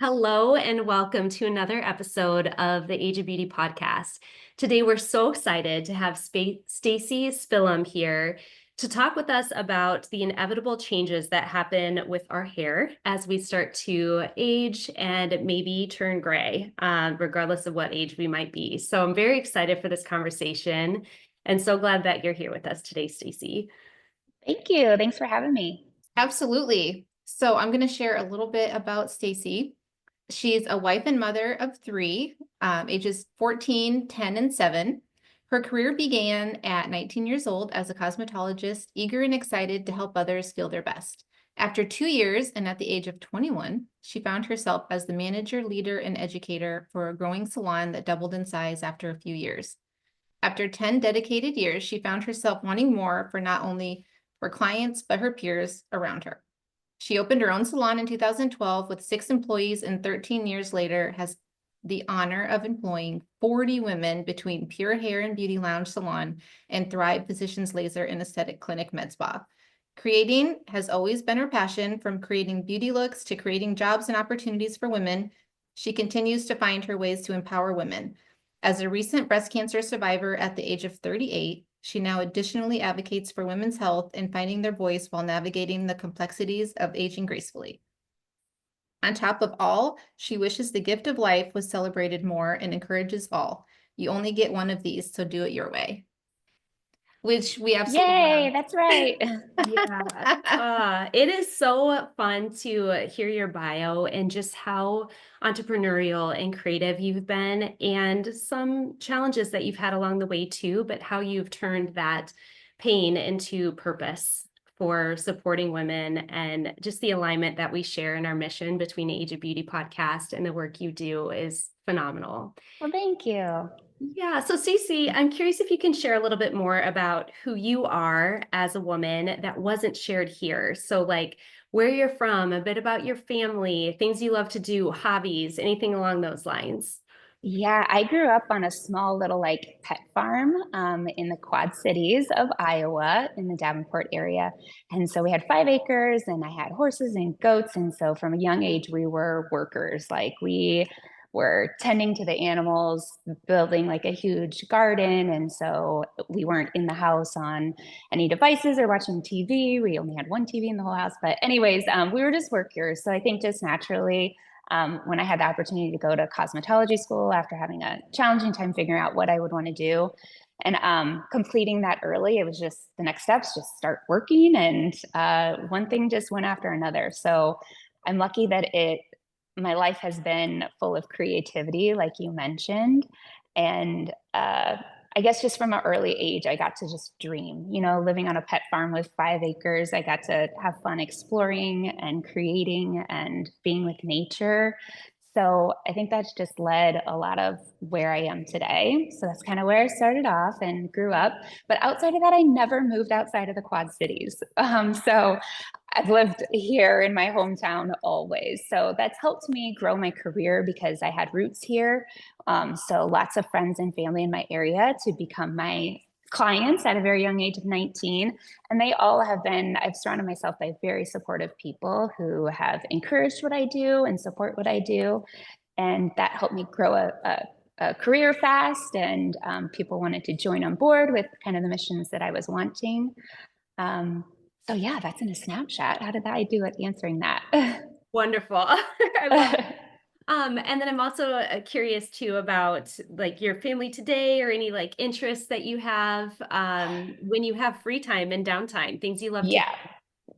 Hello and welcome to another episode of the Age of Beauty podcast. Today we're so excited to have Stacey Spillum here to talk with us about the inevitable changes that happen with our hair as we start to age and maybe turn gray, regardless of what age we might be. So I'm very excited for this conversation and so glad that you're here with us today, Stacey. Thank you. Thanks for having me. Absolutely. So I'm going to share a little bit about Stacey. She's a wife and mother of three, ages 14, 10, and 7. Her career began at 19 years old as a cosmetologist, eager and excited to help others feel their best. After 2 years and at the age of 21, she found herself as the manager, leader, and educator for a growing salon that doubled in size after a few years. After 10 dedicated years, she found herself wanting more for not only for clients, but her peers around her. She opened her own salon in 2012 with 6 employees, and 13 years later has the honor of employing 40 women between Pure Hair and Beauty Lounge Salon and Thrive Physicians Laser and Aesthetic Clinic MedSpa. Creating has always been her passion, from creating beauty looks to creating jobs and opportunities for women. She continues to find her ways to empower women. As a recent breast cancer survivor at the age of 38, she now additionally advocates for women's health and finding their voice while navigating the complexities of aging gracefully. On top of all, she wishes the gift of life was celebrated more and encourages all. You only get one of these, so do it your way. Which we absolutely Yay, love. that's right. Yeah, it is so fun to hear your bio and just how entrepreneurial and creative you've been, and some challenges that you've had along the way too, but how you've turned that pain into purpose for supporting women, and just the alignment that we share in our mission between Age of Beauty podcast and the work you do is phenomenal. Well, thank you. Yeah. So, Cece, I'm curious if you can share a little bit more about who you are as a woman that wasn't shared here. So, like where you're from, a bit about your family, things you love to do, hobbies, anything along those lines. Yeah, I grew up on a small little pet farm in the Quad Cities of Iowa in the Davenport area. And so we had 5 acres and I had horses and goats. And so from a young age, we were workers. Like we were tending to the animals, building like a huge garden. And so we weren't in the house on any devices or watching TV. We only had one TV in the whole house. But anyways, we were just workers. So I think just naturally, when I had the opportunity to go to cosmetology school after having a challenging time figuring out what I would want to do. And completing that early, it was just the next steps, just start working. And one thing just went after another. So I'm lucky that my life has been full of creativity, like you mentioned. And I guess just from an early age, I got to just dream, living on a pet farm with 5 acres. I got to have fun exploring and creating and being with nature. So I think that's just led a lot of where I am today. So that's kind of where I started off and grew up. But outside of that, I never moved outside of the Quad Cities. So I've lived here in my hometown always. So that's helped me grow my career because I had roots here. So lots of friends and family in my area to become my clients at a very young age of 19. And they all have been, I've surrounded myself by very supportive people who have encouraged what I do and support what I do. And that helped me grow a career fast, and people wanted to join on board with kind of the missions that I was wanting. So yeah, that's in a snapshot. How did I do at answering that? Wonderful. I love it. And then I'm also curious too about like your family today, or any like interests that you have when you have free time and downtime, things you love to do. Yeah,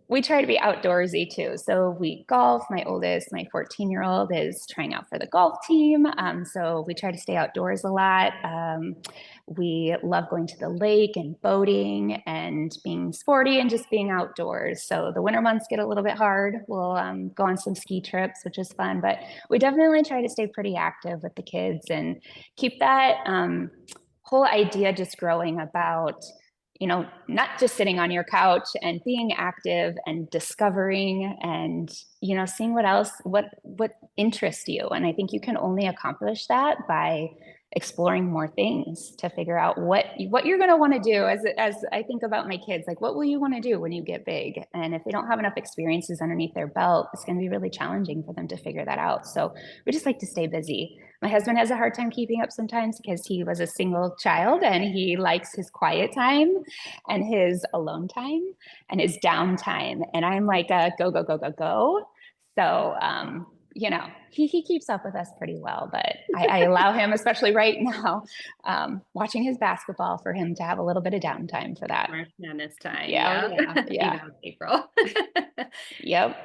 we try to be outdoorsy too. So we golf. My oldest, my 14-year-old, is trying out for the golf team. So we try to stay outdoors a lot. We love going to the lake and boating and being sporty and just being outdoors. So the winter months get a little bit hard. We'll go on some ski trips, which is fun, but we definitely try to stay pretty active with the kids and keep that whole idea just growing about not just sitting on your couch and being active and discovering and, seeing what else, what interests you. And I think you can only accomplish that by exploring more things to figure out what you're going to want to do. As I think about my kids, like, what will you want to do when you get big? And if they don't have enough experiences underneath their belt, it's going to be really challenging for them to figure that out. So we just like to stay busy. My husband has a hard time keeping up sometimes because he was a single child and he likes his quiet time and his alone time and his downtime. And I'm like, go, go, go, go, go. So, he keeps up with us pretty well, but I allow him, especially right now, watching his basketball, for him to have a little bit of downtime for that. March Madness time. Yeah. April. Yep.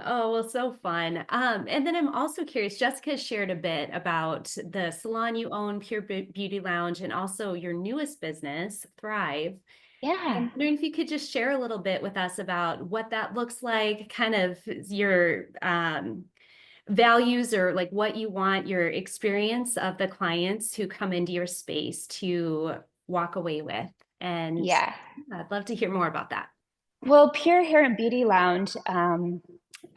Oh, well, so fun. And then I'm also curious, Jessica shared a bit about the salon you own, Pure Beauty Lounge, and also your newest business, Thrive. Yeah. I'm wondering if you could just share a little bit with us about what that looks like, kind of your values, or like what you want your experience of the clients who come into your space to walk away with. And yeah, I'd love to hear more about that. Well, Pure Hair and Beauty Lounge,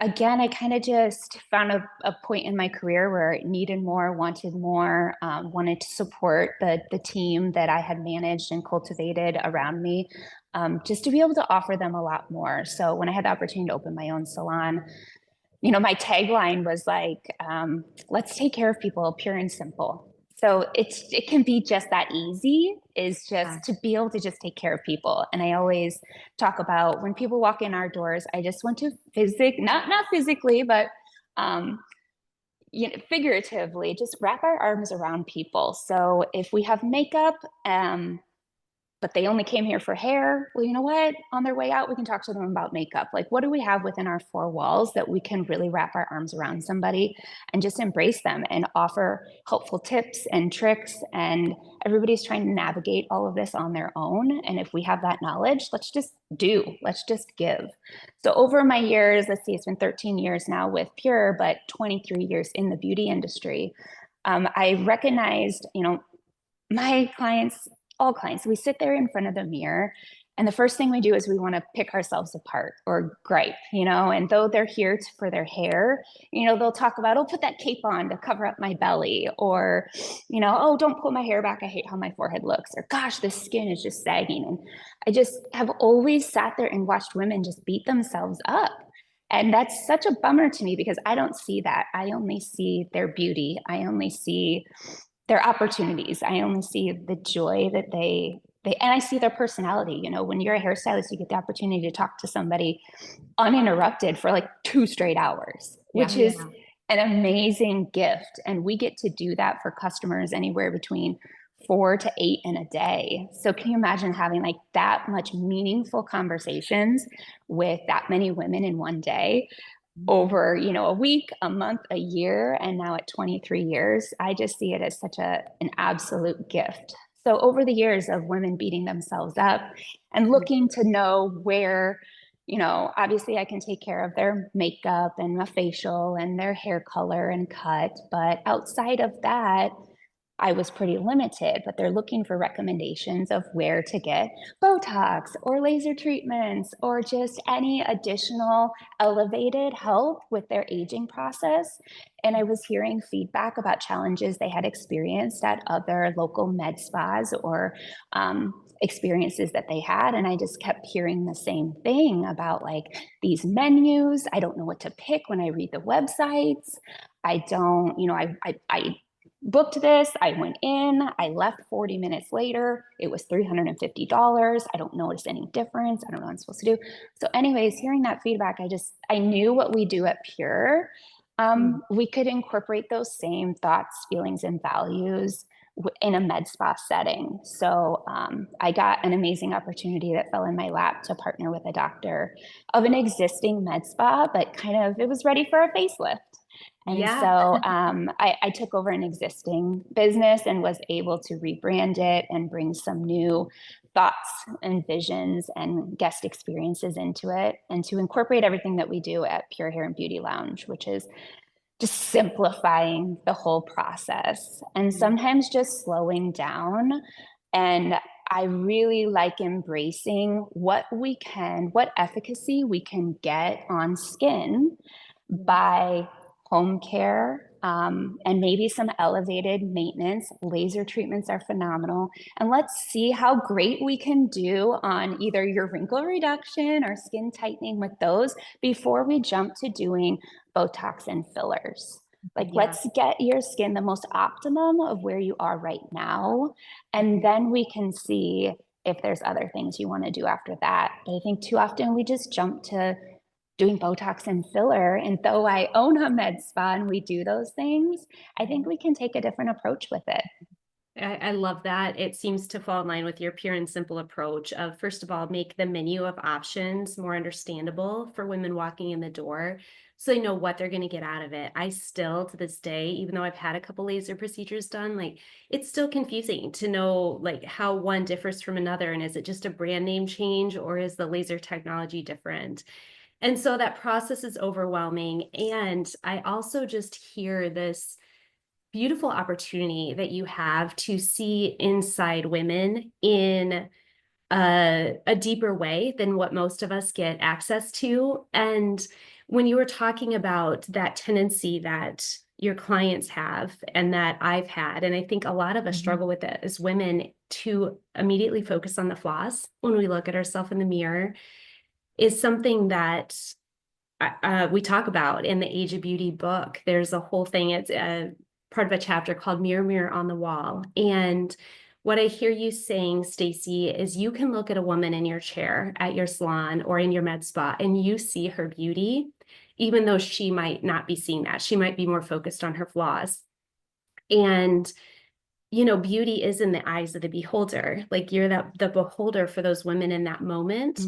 again, I kind of just found a point in my career where I needed more, wanted more, wanted to support the team that I had managed and cultivated around me, just to be able to offer them a lot more. So when I had the opportunity to open my own salon, my tagline was like, let's take care of people, pure and simple. So it can be just that easy, is just to be able to just take care of people. And I always talk about, when people walk in our doors, I just want to not physically, but figuratively, just wrap our arms around people. So if we have makeup, but they only came here for hair, well, you know what? On their way out, we can talk to them about makeup. Like, what do we have within our four walls that we can really wrap our arms around somebody and just embrace them and offer helpful tips and tricks? And everybody's trying to navigate all of this on their own. And if we have that knowledge, let's just give. So over my years, let's see, it's been 13 years now with Pure, but 23 years in the beauty industry. I recognized, my clients, all clients, we sit there in front of the mirror, and the first thing we do is we want to pick ourselves apart or gripe, and though they're here for their hair, they'll talk about, oh, put that cape on to cover up my belly, or, oh, don't pull my hair back, I hate how my forehead looks, or gosh, this skin is just sagging. And I just have always sat there and watched women just beat themselves up. And that's such a bummer to me, because I don't see that. I only see their beauty. I only see their opportunities. I only see the joy that they and I see their personality. When you're a hairstylist, you get the opportunity to talk to somebody uninterrupted for like 2 straight hours, which is an amazing gift. And we get to do that for customers anywhere between 4 to 8 in a day. So can you imagine having like that much meaningful conversations with that many women in one day? Over, a week, a month, a year, and now at 23 years, I just see it as such an absolute gift. So over the years of women beating themselves up and looking to know where, obviously I can take care of their makeup and a facial and their hair color and cut, but outside of that, I was pretty limited. But they're looking for recommendations of where to get Botox or laser treatments or just any additional elevated help with their aging process. And I was hearing feedback about challenges they had experienced at other local med spas or experiences that they had. And I just kept hearing the same thing about like these menus. I don't know what to pick when I read the websites. I don't, I booked this, I went in, I left 40 minutes later, it was $350. I don't notice any difference. I don't know what I'm supposed to do. So anyways, hearing that feedback, I knew what we do at Pure. We could incorporate those same thoughts, feelings, and values in a med spa setting. So I got an amazing opportunity that fell in my lap to partner with a doctor of an existing med spa, but it was ready for a facelift. And so I took over an existing business and was able to rebrand it and bring some new thoughts and visions and guest experiences into it, and to incorporate everything that we do at Pure Hair and Beauty Lounge, which is just simplifying the whole process and sometimes just slowing down. And I really like embracing what efficacy we can get on skin by home care, and maybe some elevated maintenance. Laser treatments are phenomenal. And let's see how great we can do on either your wrinkle reduction or skin tightening with those before we jump to doing Botox and fillers. Like, let's get your skin the most optimum of where you are right now. And then we can see if there's other things you want to do after that. But I think too often we just jump to doing Botox and filler. And though I own a med spa and we do those things, I think we can take a different approach with it. I love that. It seems to fall in line with your pure and simple approach of, first of all, make the menu of options more understandable for women walking in the door so they know what they're going to get out of it. I still, to this day, even though I've had a couple laser procedures done, like, it's still confusing to know like how one differs from another. And is it just a brand name change, or is the laser technology different? And so that process is overwhelming. And I also just hear this beautiful opportunity that you have to see inside women in a deeper way than what most of us get access to. And when you were talking about that tendency that your clients have and that I've had, and I think a lot of us struggle with it as women, to immediately focus on the flaws when we look at ourselves in the mirror, is something that we talk about in the Age of Beauty book. There's a whole thing, it's a part of a chapter called Mirror, Mirror on the Wall. And what I hear you saying, Stacey, is you can look at a woman in your chair at your salon or in your med spa and you see her beauty, even though she might not be seeing that. She might be more focused on her flaws. And you know, beauty is in the eyes of the beholder. Like, you're the beholder for those women in that moment.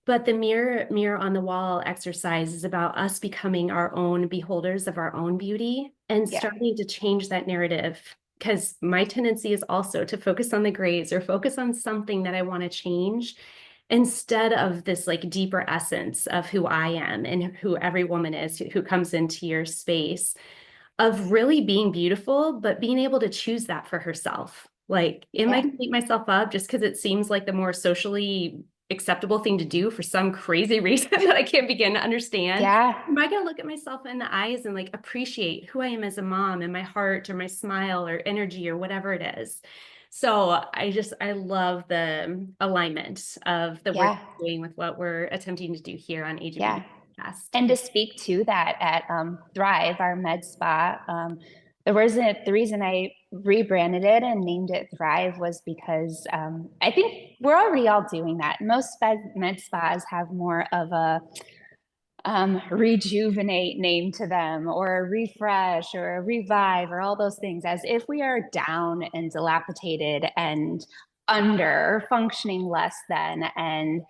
But the mirror on the wall exercise is about us becoming our own beholders of our own beauty and starting to change that narrative. Because my tendency is also to focus on the grays or focus on something that I want to change, instead of this like deeper essence of who I am and who every woman is who comes into your space, of really being beautiful, but being able to choose that for herself. Like, am I going to beat myself up just because it seems like the more socially acceptable thing to do for some crazy reason that I can't begin to understand? Am I going to look at myself in the eyes and like appreciate who I am as a mom and my heart or my smile or energy or whatever it is? So I love the alignment of the work we're doing with what we're attempting to do here on Age of Beauty Podcast. And to speak to that, at Thrive, our med spa, the reason I rebranded it and named it Thrive was because I think we're already all doing that. Most med spas have more of a rejuvenate name to them, or a refresh or a revive, or all those things, as if we are down and dilapidated and under functioning less than, and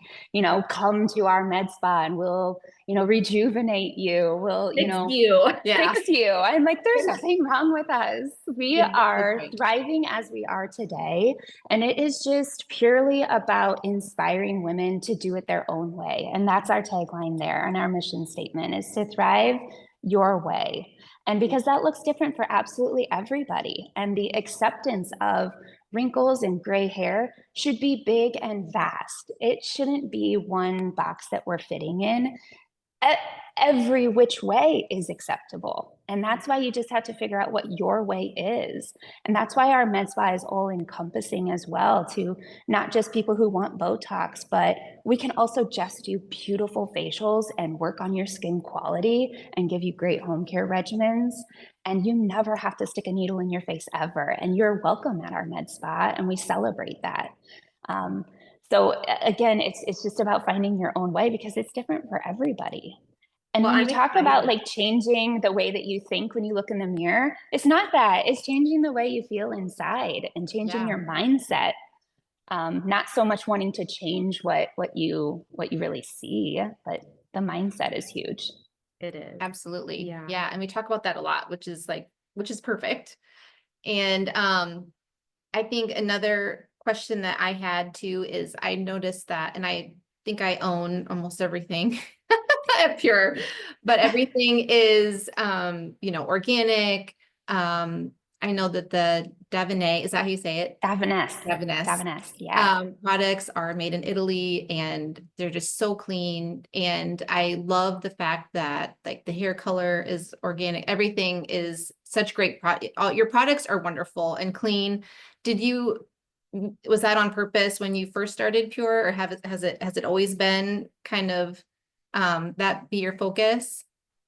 come to our med spa and we'll rejuvenate you, we'll fix you. I'm like, there's nothing wrong with us. We are thriving as we are today, and it is just purely about inspiring women to do it their own way. And that's our tagline there, and our mission statement is to thrive your way. And because that looks different for absolutely everybody, and the acceptance of wrinkles and gray hair should be big and vast. It shouldn't be one box that we're fitting in. Every which way is acceptable. And that's why you just have to figure out what your way is. And that's why our med spa is all encompassing as well, to not just people who want Botox, but we can also just do beautiful facials and work on your skin quality and give you great home care regimens. And you never have to stick a needle in your face ever. And you're welcome at our med spa, and we celebrate that. So again, it's just about finding your own way, because it's different for everybody. And when you talk about like changing the way that you think when you look in the mirror, it's not that. It's changing the way you feel inside and changing your mindset. Not so much wanting to change what you really see, but the mindset is huge. It is. Absolutely. Yeah. And we talk about that a lot, which is perfect. And I think another question that I had too is, I noticed that, and I think I own almost everything at Pure, but everything is, organic. I I know that the Davines, is that how you say it? Davines. Davines. Yeah. Products are made in Italy and they're just so clean. And I love the fact that like the hair color is organic. Everything is such great all your products are wonderful and clean. Was that on purpose when you first started Pure, or has it always been kind of that be your focus?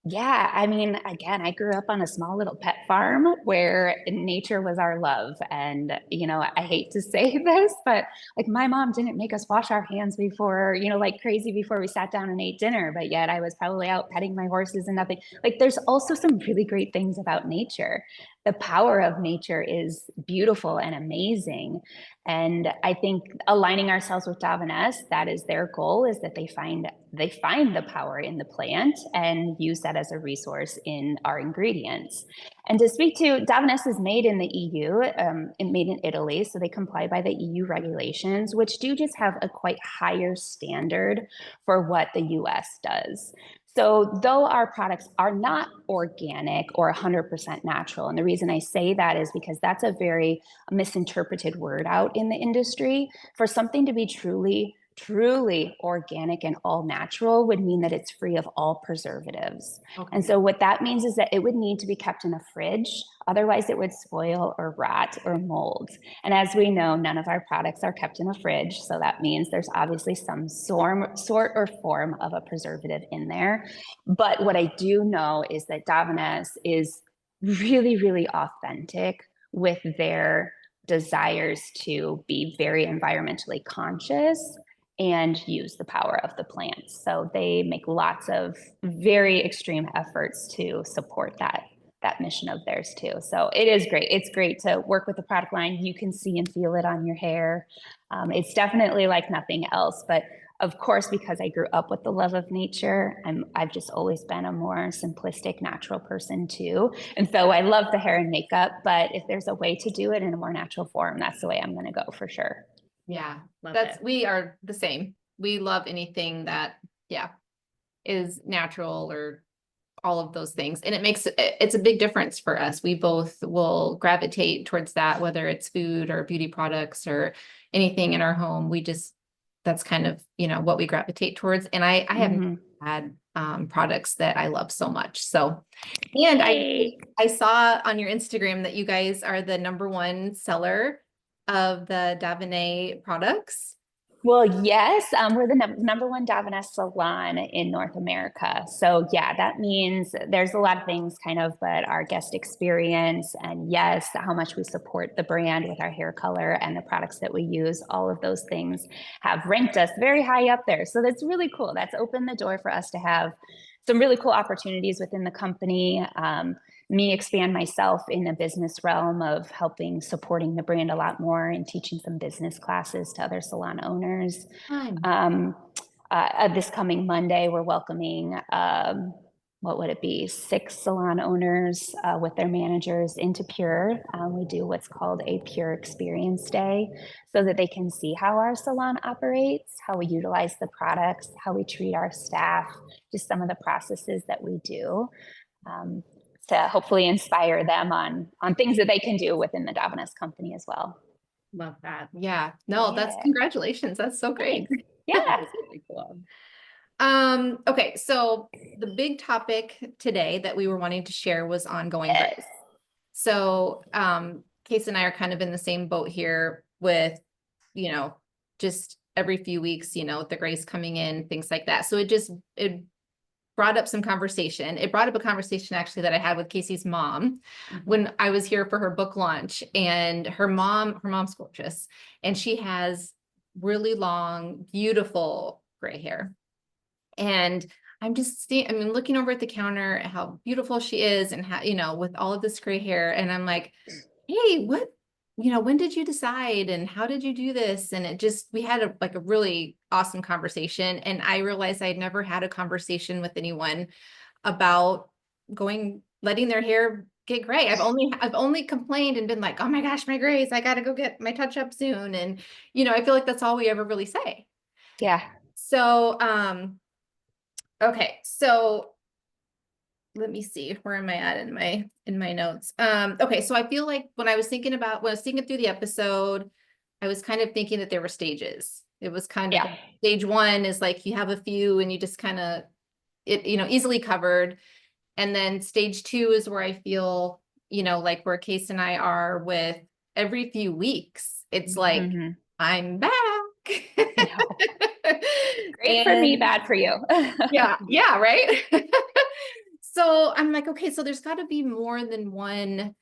Yeah, I mean, again, I grew up on a small little pet farm where nature was our love. And, I hate to say this, but like my mom didn't make us wash our hands before, like crazy before we sat down and ate dinner. But yet I was probably out petting my horses and nothing. Like there's also some really great things about nature. The power of nature is beautiful and amazing. And I think aligning ourselves with Davines, that is their goal, is that they find the power in the plant and use that as a resource in our ingredients. And to speak to, Davines is made in the EU, and made in Italy, so they comply by the EU regulations, which do just have a quite higher standard for what the US does. So though our products are not organic or 100% natural, and the reason I say that is because that's a very misinterpreted word out in the industry. For something to be truly organic and all natural would mean that it's free of all preservatives. Okay. And so what that means is that it would need to be kept in a fridge. Otherwise it would spoil or rot or mold. And as we know, none of our products are kept in a fridge. So that means there's obviously some sort or form of a preservative in there. But what I do know is that Davines is really, really authentic with their desires to be very environmentally conscious and use the power of the plants. So they make lots of very extreme efforts to support that mission of theirs too. So it is great. It's great to work with the product line. You can see and feel it on your hair. It's definitely like nothing else, but of course, because I grew up with the love of nature, I've just always been a more simplistic, natural person too. And so I love the hair and makeup, but if there's a way to do it in a more natural form, that's the way I'm going to go for sure. Yeah, Love it. we are the same. We love anything that, is natural or all of those things. And it's a big difference for us. We both will gravitate towards that, whether it's food or beauty products or anything in our home. That's kind of, what we gravitate towards. And I have had products that I love so much. So, and I saw on your Instagram that you guys are the #1 seller of the Davines products. Well, yes, we're the #1 Davines salon in North America. So yeah, that means there's a lot of things kind of, but our guest experience and yes, how much we support the brand with our hair color and the products that we use, all of those things have ranked us very high up there. So that's really cool. That's opened the door for us to have some really cool opportunities within the company. Me expand myself in the business realm of supporting the brand a lot more and teaching some business classes to other salon owners. This coming Monday, we're welcoming, what would it be, 6 salon owners with their managers into Pure. We do what's called a Pure Experience Day so that they can see how our salon operates, how we utilize the products, how we treat our staff, just some of the processes that we do. To hopefully inspire them on things that they can do within the Davines company as well. Love that. Yeah, no, that's congratulations. That's so great. Thanks. Yeah. That's really cool. Okay, so the big topic today that we were wanting to share was ongoing grace. So, Case and I are kind of in the same boat here with, just every few weeks, the grace coming in, things like that. So it brought up some conversation. It brought up a conversation actually that I had with Casey's mom when I was here for her book launch, and her mom's gorgeous, and she has really long, beautiful gray hair. And I'm just looking over at the counter at how beautiful she is and how, with all of this gray hair. And I'm like, hey, when did you decide and how did you do this? And we had a really awesome conversation. And I realized I had never had a conversation with anyone about letting their hair get gray. I've only complained and been like, oh my gosh, my grays, I got to go get my touch up soon. And, I feel like that's all we ever really say. Yeah. So, okay. So let me see, where am I at in my notes? Okay, so I feel like when I was thinking through the episode, I was kind of thinking that there were stages. It was kind of Yeah. stage one is like you have a few and you just kind of easily covered. And then stage two is where I feel, like where Case and I are with every few weeks. It's like, Mm-hmm. I'm back. No. Great for me, bad for you. yeah, right. So I'm like, okay, so there's got to be more than one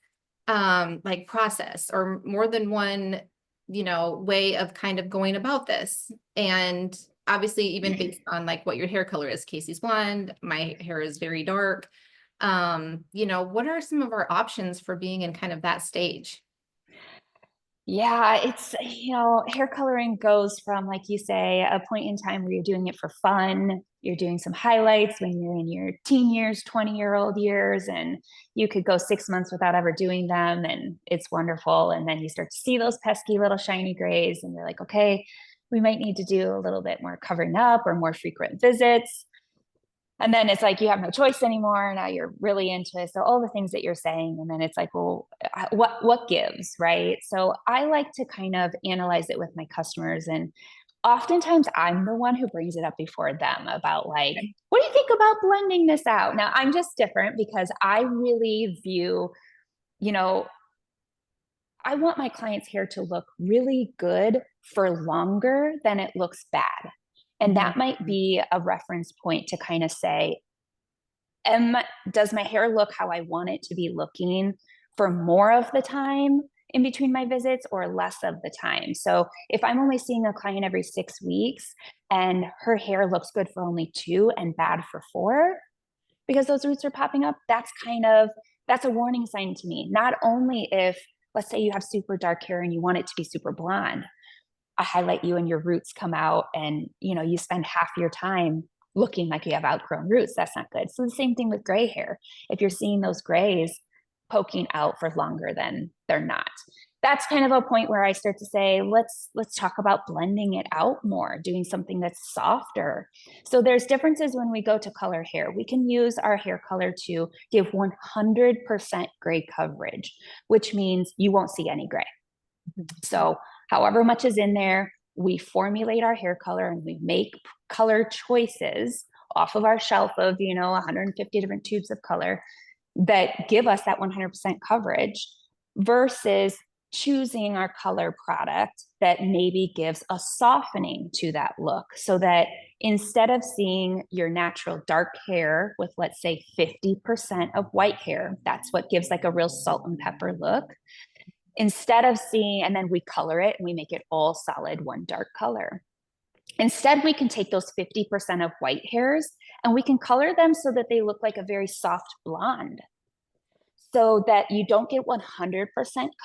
like process or more than one, way of kind of going about this. And obviously, even based on like what your hair color is, Casey's blonde, my hair is very dark. What are some of our options for being in kind of that stage? Yeah, it's, hair coloring goes from, like you say, a point in time where you're doing it for fun. You're doing some highlights when you're in your teen years, 20-year-old years, and you could go 6 months without ever doing them, and it's wonderful. And then you start to see those pesky little shiny grays, and you're like, okay, we might need to do a little bit more covering up or more frequent visits. And then it's like you have no choice anymore. Now you're really into it. So all the things that you're saying, and then it's like, well, what gives, right? So I like to kind of analyze it with my customers, and oftentimes I'm the one who brings it up before them about like, what do you think about blending this out? Now I'm just different because I really view, you know, I want my clients' hair to look really good for longer than it looks bad. And that might be a reference point to kind of say, does my hair look how I want it to be looking for more of the time in between my visits or less of the time? So if I'm only seeing a client every 6 weeks and her hair looks good for only 2 and bad for 4, because those roots are popping up, that's a warning sign to me. Not only if, let's say you have super dark hair and you want it to be super blonde, I highlight you and your roots come out and you spend half your time looking like you have outgrown roots. That's not good. So the same thing with gray hair. If you're seeing those grays poking out for longer than they're not, that's kind of a point where I start to say, let's talk about blending it out more, doing something that's softer. So there's differences when we go to color hair. We can use our hair color to give 100% gray coverage, which means you won't see any gray. So however much is in there, we formulate our hair color and we make color choices off of our shelf of, 150 different tubes of color that give us that 100% coverage versus choosing our color product that maybe gives a softening to that look, so that instead of seeing your natural dark hair with, let's say, 50% of white hair, that's what gives like a real salt and pepper look. Instead of seeing, and then we color it and we make it all solid, one dark color. Instead, we can take those 50% of white hairs and we can color them so that they look like a very soft blonde, so that you don't get 100%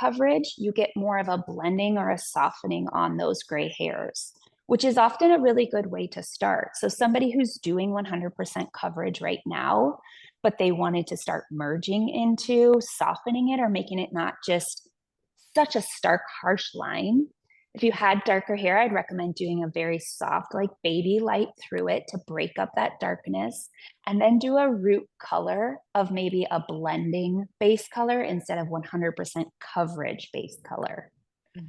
coverage. You get more of a blending or a softening on those gray hairs, which is often a really good way to start. So somebody who's doing 100% coverage right now, but they wanted to start merging into softening it or making it not just such a stark, harsh line. If you had darker hair, I'd recommend doing a very soft, like baby light through it to break up that darkness, and then do a root color of maybe a blending base color instead of 100% coverage base color.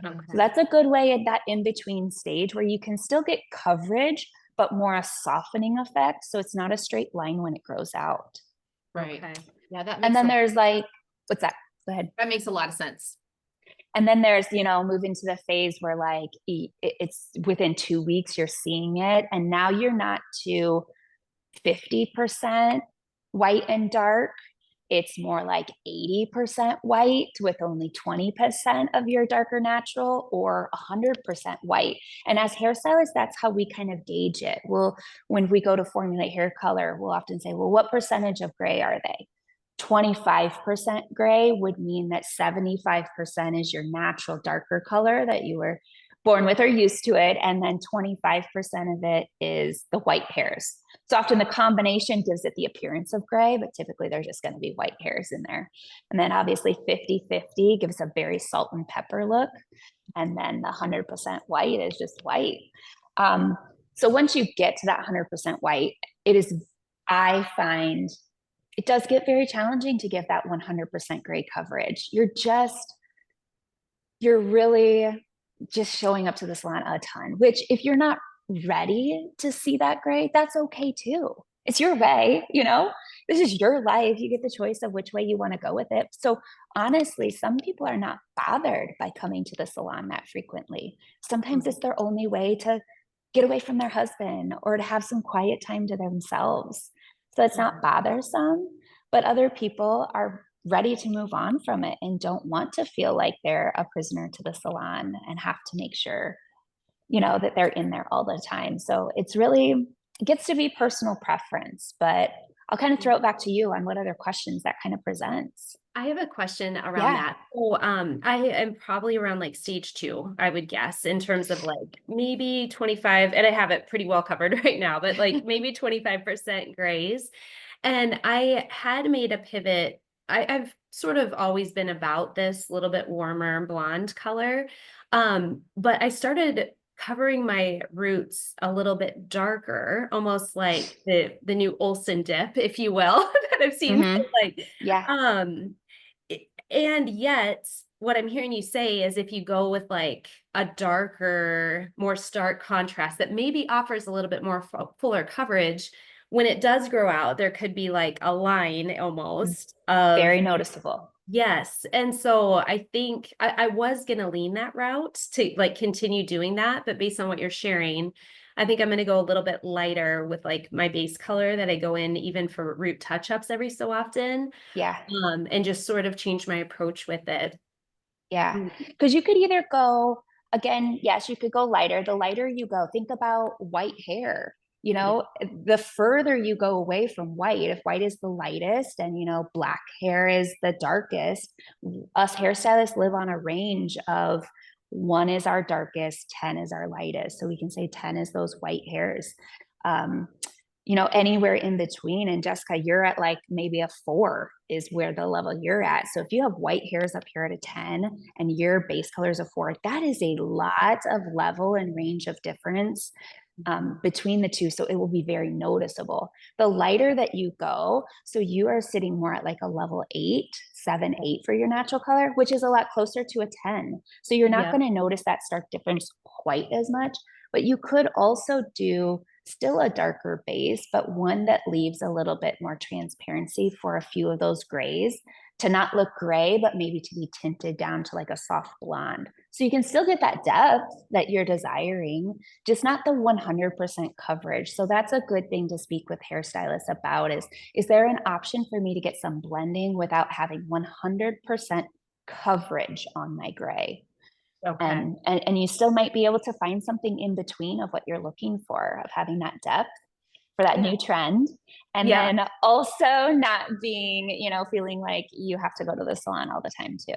Okay. So that's a good way at that in-between stage where you can still get coverage, but more a softening effect. So it's not a straight line when it grows out. Right. Okay. Yeah, And then there's like, what's that? Go ahead. that makes a lot of sense. And then there's, moving to the phase where like it's within 2 weeks you're seeing it. And now you're not to 50% white and dark. It's more like 80% white with only 20% of your darker natural, or 100% white. And as hairstylists, that's how we kind of gauge it. When we go to formulate hair color, we'll often say, well, what percentage of gray are they? 25% gray would mean that 75% is your natural darker color that you were born with or used to it. And then 25% of it is the white hairs. So often the combination gives it the appearance of gray, but typically there's just going to be white hairs in there. And then obviously 50-50 gives a very salt and pepper look. And then the 100% white is just white. So once you get to that 100% white, I find it does get very challenging to give that 100% gray coverage. You're really just showing up to the salon a ton, which if you're not ready to see that gray, that's okay too. It's your way, this is your life. You get the choice of which way you want to go with it. So honestly, some people are not bothered by coming to the salon that frequently. Sometimes it's their only way to get away from their husband or to have some quiet time to themselves. So it's not bothersome, but other people are ready to move on from it and don't want to feel like they're a prisoner to the salon and have to make sure, that they're in there all the time. So it gets to be personal preference, but I'll kind of throw it back to you on what other questions that kind of presents. I have a question around Yeah. that. So, I am probably around like stage 2, I would guess, in terms of like maybe 25, and I have it pretty well covered right now, but like maybe 25% grays. And I had made a pivot. I've sort of always been about this little bit warmer blonde color. But I started covering my roots a little bit darker, almost like the new Olsen dip, if you will, that I've seen. Mm-hmm. Like, Yeah. and yet what I'm hearing you say is if you go with like a darker, more stark contrast that maybe offers a little bit more fuller coverage, when it does grow out, there could be like a line almost of, Very noticeable. yes. And so I think I was going to lean that route to like continue doing that. But based on what you're sharing, I think I'm going to go a little bit lighter with like my base color that I go in even for root touch-ups every so often. Yeah. And just sort of change my approach with it. Yeah. Because you could either go, again, yes, you could go lighter. The lighter you go, think about white hair. The further you go away from white, if white is the lightest and, black hair is the darkest, us hairstylists live on a range of 1 is our darkest, 10 is our lightest. So we can say 10 is those white hairs. Anywhere in between. And Jessica, you're at like maybe a 4 is where the level you're at. So if you have white hairs up here at a 10 and your base color is a 4, that is a lot of level and range of difference between the two. So it will be very noticeable. The lighter that you go, so you are sitting more at like a level 8, 7, 8 for your natural color, which is a lot closer to a 10. So you're not going to notice that stark difference quite as much, but you could also do still a darker base, but one that leaves a little bit more transparency for a few of those grays to not look gray, but maybe to be tinted down to like a soft blonde. So you can still get that depth that you're desiring, just not the 100% coverage. So that's a good thing to speak with hairstylists about is there an option for me to get some blending without having 100% coverage on my gray? Okay. And you still might be able to find something in between of what you're looking for, of having that depth for that new trend. And then also not being, feeling like you have to go to the salon all the time too.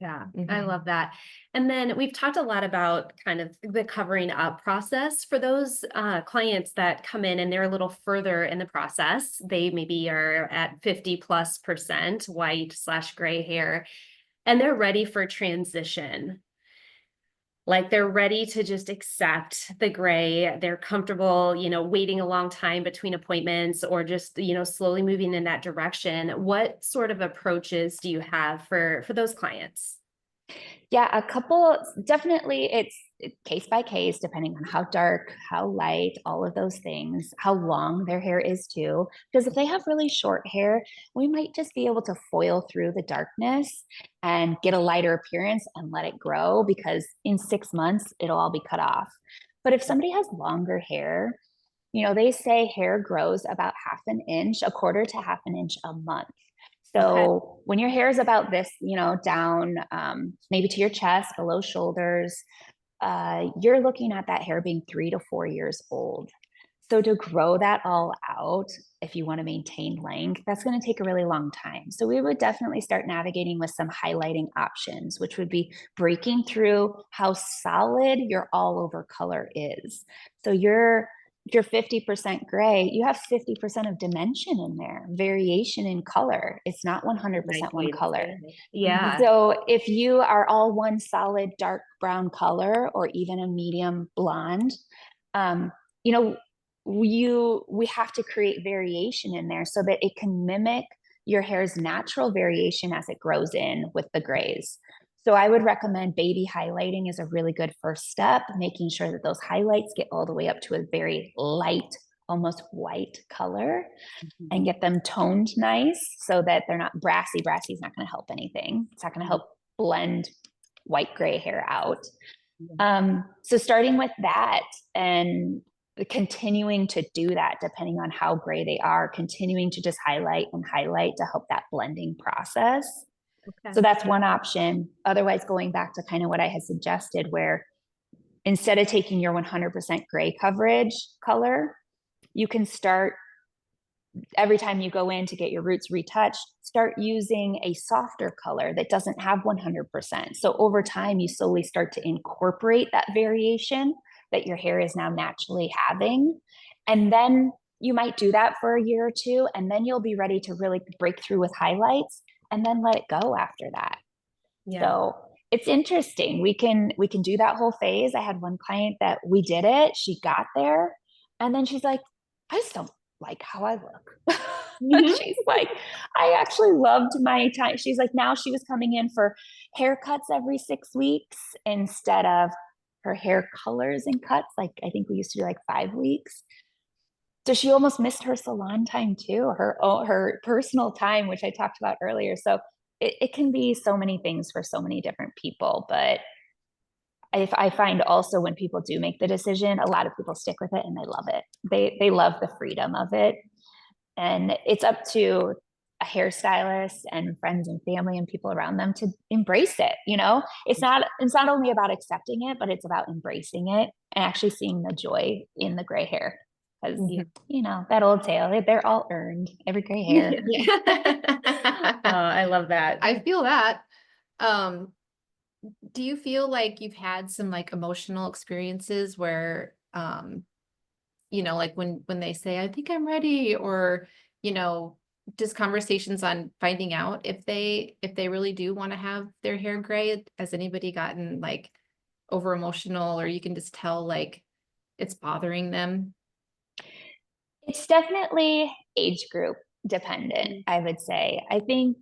Yeah, I love that. And then we've talked a lot about kind of the covering up process for those clients that come in and they're a little further in the process. They maybe are at 50+% white/gray hair, and they're ready for transition. Like they're ready to just accept the gray. They're comfortable, waiting a long time between appointments or just, slowly moving in that direction. What sort of approaches do you have for those clients? Yeah, a couple, definitely it's case by case, depending on how dark, how light, all of those things, how long their hair is too. Because if they have really short hair, we might just be able to foil through the darkness and get a lighter appearance and let it grow, because in 6 months, it'll all be cut off. But if somebody has longer hair, they say hair grows about half an inch, a quarter to half an inch a month. So when your hair is about this, down maybe to your chest, below shoulders, you're looking at that hair being 3 to 4 years old. So to grow that all out, if you want to maintain length, that's going to take a really long time. So we would definitely start navigating with some highlighting options, which would be breaking through how solid your all over color is. So if you're 50% gray, you have 50% of dimension in there, variation in color. It's not 100% one color. Yeah. So if you are all one solid dark brown color or even a medium blonde, we have to create variation in there so that it can mimic your hair's natural variation as it grows in with the grays. So I would recommend baby highlighting is a really good first step, making sure that those highlights get all the way up to a very light, almost white color, and get them toned nice so that they're not brassy. Brassy is not going to help anything. It's not going to help blend white gray hair out. So starting with that and continuing to do that, depending on how gray they are, continuing to just highlight and highlight to help that blending process. Okay. So that's one option. Otherwise, going back to kind of what I had suggested, where instead of taking your 100% gray coverage color, you can start every time you go in to get your roots retouched, start using a softer color that doesn't have 100%. So over time, you slowly start to incorporate that variation that your hair is now naturally having. And then you might do that for a year or two, and then you'll be ready to really break through with highlights and then let it go after that. Yeah. So it's interesting. We can do that whole phase. I had one client that we did it. She got there and then she's like, I just don't like how I look. She's like, I actually loved my time. She's like, now she was coming in for haircuts every 6 weeks instead of her hair colors and cuts. Like, I think we used to do like 5 weeks. So she almost missed her salon time too, her personal time, which I talked about earlier. So it can be so many things for so many different people. But if I find also when people do make the decision, a lot of people stick with it and they love it. They love the freedom of it. And it's up to a hairstylist and friends and family and people around them to embrace it. You know, it's not only about accepting it, but it's about embracing it and actually seeing the joy in the gray hair. Because you know, that old tale, they're all earned, every gray hair. Oh, I love that. I feel that. Do you feel like you've had some like emotional experiences where, you know, like when they say, I think I'm ready, or, you know, just conversations on finding out if they really do want to have their hair gray? Has anybody gotten like over emotional, or you can just tell like it's bothering them? It's definitely age group dependent, I would say. I think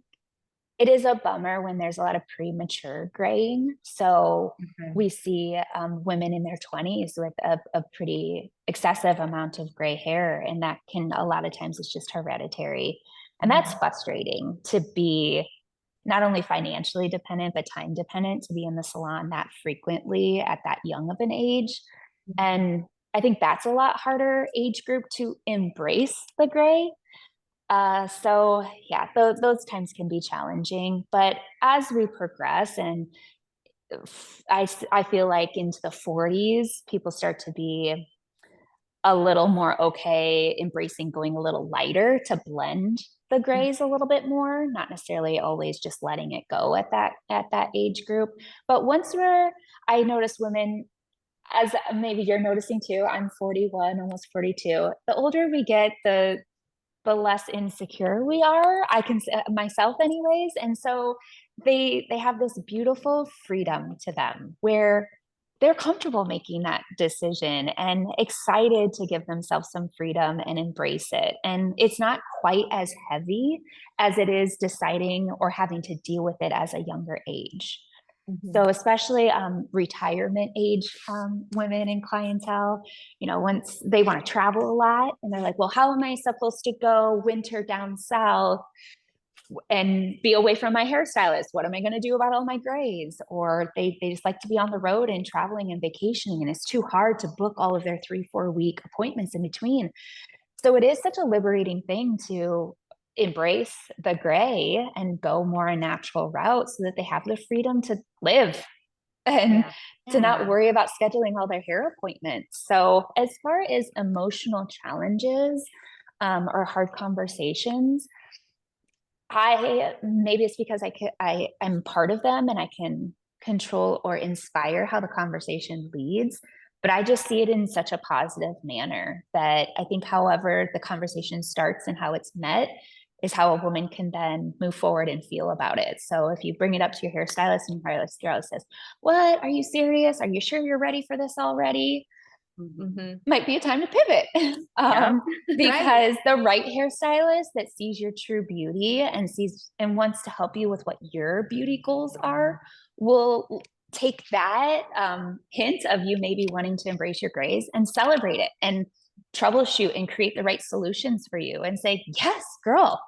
it is a bummer when there's a lot of premature graying. So we see women in their 20s with a pretty excessive amount of gray hair. And that can, a lot of times, it's just hereditary. And that's frustrating to be not only financially dependent, but time dependent, to be in the salon that frequently at that young of an age. And I think that's a lot harder age group to embrace the gray. So yeah, those times can be challenging, but as we progress and I feel like into the 40s, people start to be a little more okay embracing going a little lighter to blend the grays a little bit more, not necessarily always just letting it go at that age group. But I notice women, as maybe you're noticing too, I'm 41, almost 42. The older we get, the less insecure we are. I can myself anyways. And so they have this beautiful freedom to them where they're comfortable making that decision and excited to give themselves some freedom and embrace it. And it's not quite as heavy as it is deciding or having to deal with it as a younger age. So especially retirement age women and clientele, you know, once they want to travel a lot and they're like, well, how am I supposed to go winter down south and be away from my hairstylist? What am I going to do about all my grays? Or they just like to be on the road and traveling and vacationing, and it's too hard to book all of their 3-4 week appointments in between. So it is such a liberating thing to embrace the gray and go more a natural route so that they have the freedom to live and to not worry about scheduling all their hair appointments. So as far as emotional challenges or hard conversations, maybe it's because I'm part of them and I can control or inspire how the conversation leads. But I just see it in such a positive manner that I think however the conversation starts and how it's met is how a woman can then move forward and feel about it. So if you bring it up to your hairstylist and your hairstylist says, what, are you serious? Are you sure you're ready for this already? Mhm. might be a time to pivot. Yeah. Because the right hairstylist that sees your true beauty and sees and wants to help you with what your beauty goals are will take that hint of you maybe wanting to embrace your grays and celebrate it and troubleshoot and create the right solutions for you and say, yes, girl,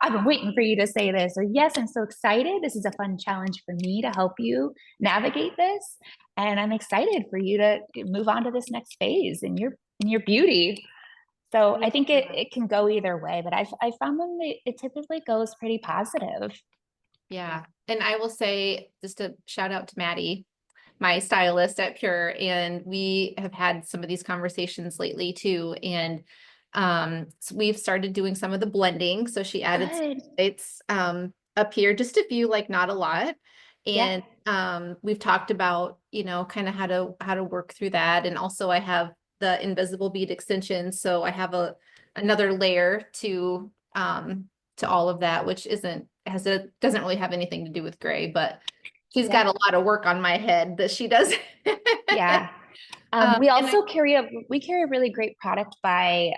I've been waiting for you to say this, or yes, I'm so excited. This is a fun challenge for me to help you navigate this. And I'm excited for you to move on to this next phase in your beauty. So I think it can go either way, but I found them, it typically goes pretty positive. Yeah. And I will say, just a shout out to Maddie, my stylist at Pure, and we have had some of these conversations lately too. And so we've started doing some of the blending. So she added Good. it's up here, just a few, like not a lot. Yeah. And we've talked about, kind of how to work through that. And also I have the invisible bead extensions. So I have another layer to all of that, which doesn't really have anything to do with gray, but she's got a lot of work on my head that she does. Yeah. We also carry a really great product by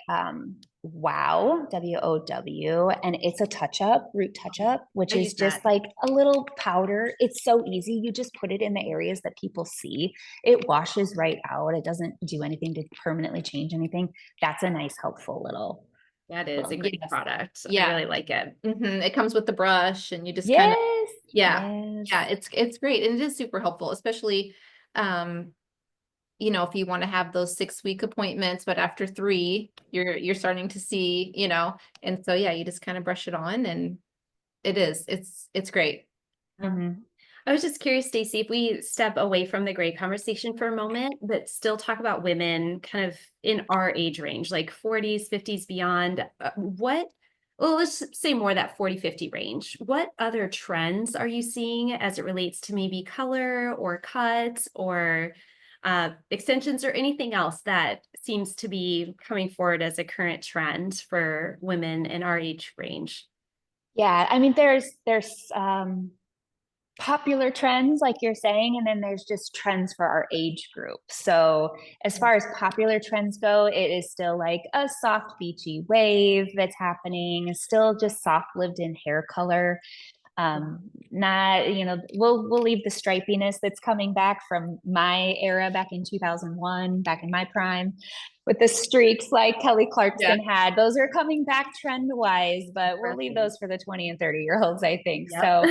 Wow, WOW, and it's a root touch up, which is just like a little powder. It's so easy. You just put it in the areas that people see. It washes right out. It doesn't do anything to permanently change anything. That's a nice, helpful little. That is a great product. Yeah. I really like it. It comes with the brush, and you just yes. It's great, and it is super helpful, especially if you want to have those 6-week appointments, but after 3, you're starting to see, and so you just kind of brush it on, and it's great. Mm-hmm. I was just curious, Stacey, if we step away from the gray conversation for a moment, but still talk about women kind of in our age range, like 40s, 50s, beyond, let's say more that 40-50 range. What other trends are you seeing as it relates to maybe color or cuts or extensions or anything else that seems to be coming forward as a current trend for women in our age range? Yeah, I mean, there's popular trends, like you're saying, and then there's just trends for our age group. So as far as popular trends go, it is still like a soft beachy wave that's happening, still just soft lived in hair color. Not, we'll leave the stripiness that's coming back from my era back in 2001, back in my prime, with the streaks like Kelly Clarkson had. Those are coming back trend wise, but we'll leave those for the 20 and 30-year-olds, I think. So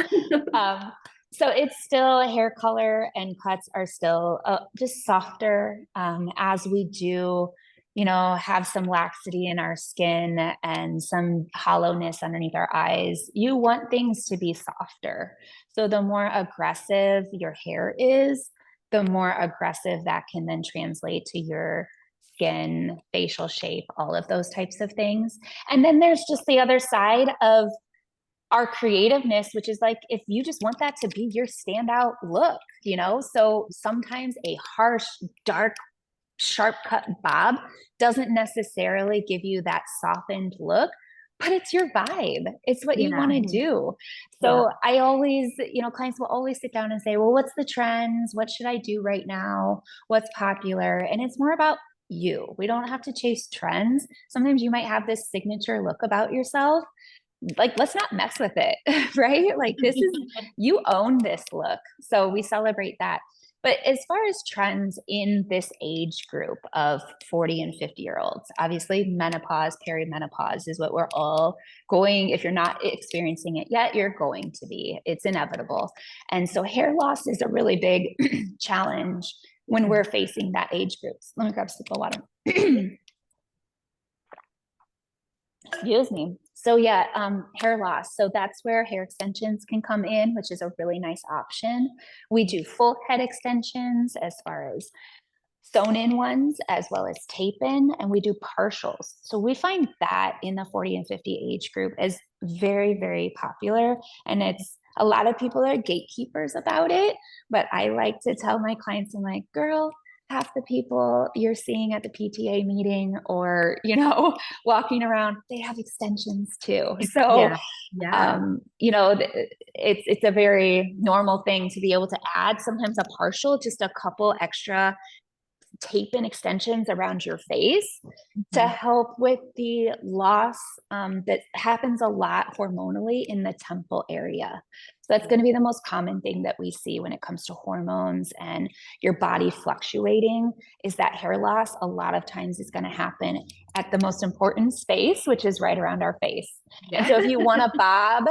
so it's still hair color and cuts are still just softer, as we do have some laxity in our skin and some hollowness underneath our eyes. You want things to be softer. So the more aggressive your hair is, the more aggressive that can then translate to your skin, facial shape, all of those types of things. And then there's just the other side of our creativeness, which is like, if you just want that to be your standout look, so sometimes a harsh, dark, sharp cut bob doesn't necessarily give you that softened look, but it's your vibe. It's what you want to do. So I always, clients will always sit down and say, well, what's the trends? What should I do right now? What's popular? And it's more about you. We don't have to chase trends. Sometimes you might have this signature look about yourself. Like, let's not mess with it, right? Like, you own this look. So we celebrate that. But as far as trends in this age group of 40 and 50-year-olds, obviously menopause, perimenopause is what we're all going, if you're not experiencing it yet, you're going to be. It's inevitable. And so hair loss is a really big challenge when we're facing that age group. Let me grab a sip of water. Excuse me. So hair loss. So that's where hair extensions can come in, which is a really nice option. We do full head extensions as far as sewn in ones, as well as tape in, and we do partials. So we find that in the 40 and 50 age group is very, very popular. And it's a lot of people are gatekeepers about it, but I like to tell my clients, I'm like, girl, half the people you're seeing at the PTA meeting or, walking around, they have extensions too. So, it's a very normal thing to be able to add sometimes a partial, just a couple extra tape in extensions around your face to Mhm. help with the loss that happens a lot hormonally in the temple area. So that's going to be the most common thing that we see when it comes to hormones and your body fluctuating, is that hair loss. A lot of times it's going to happen at the most important space, which is right around our face. Yeah. And so if you want to bob,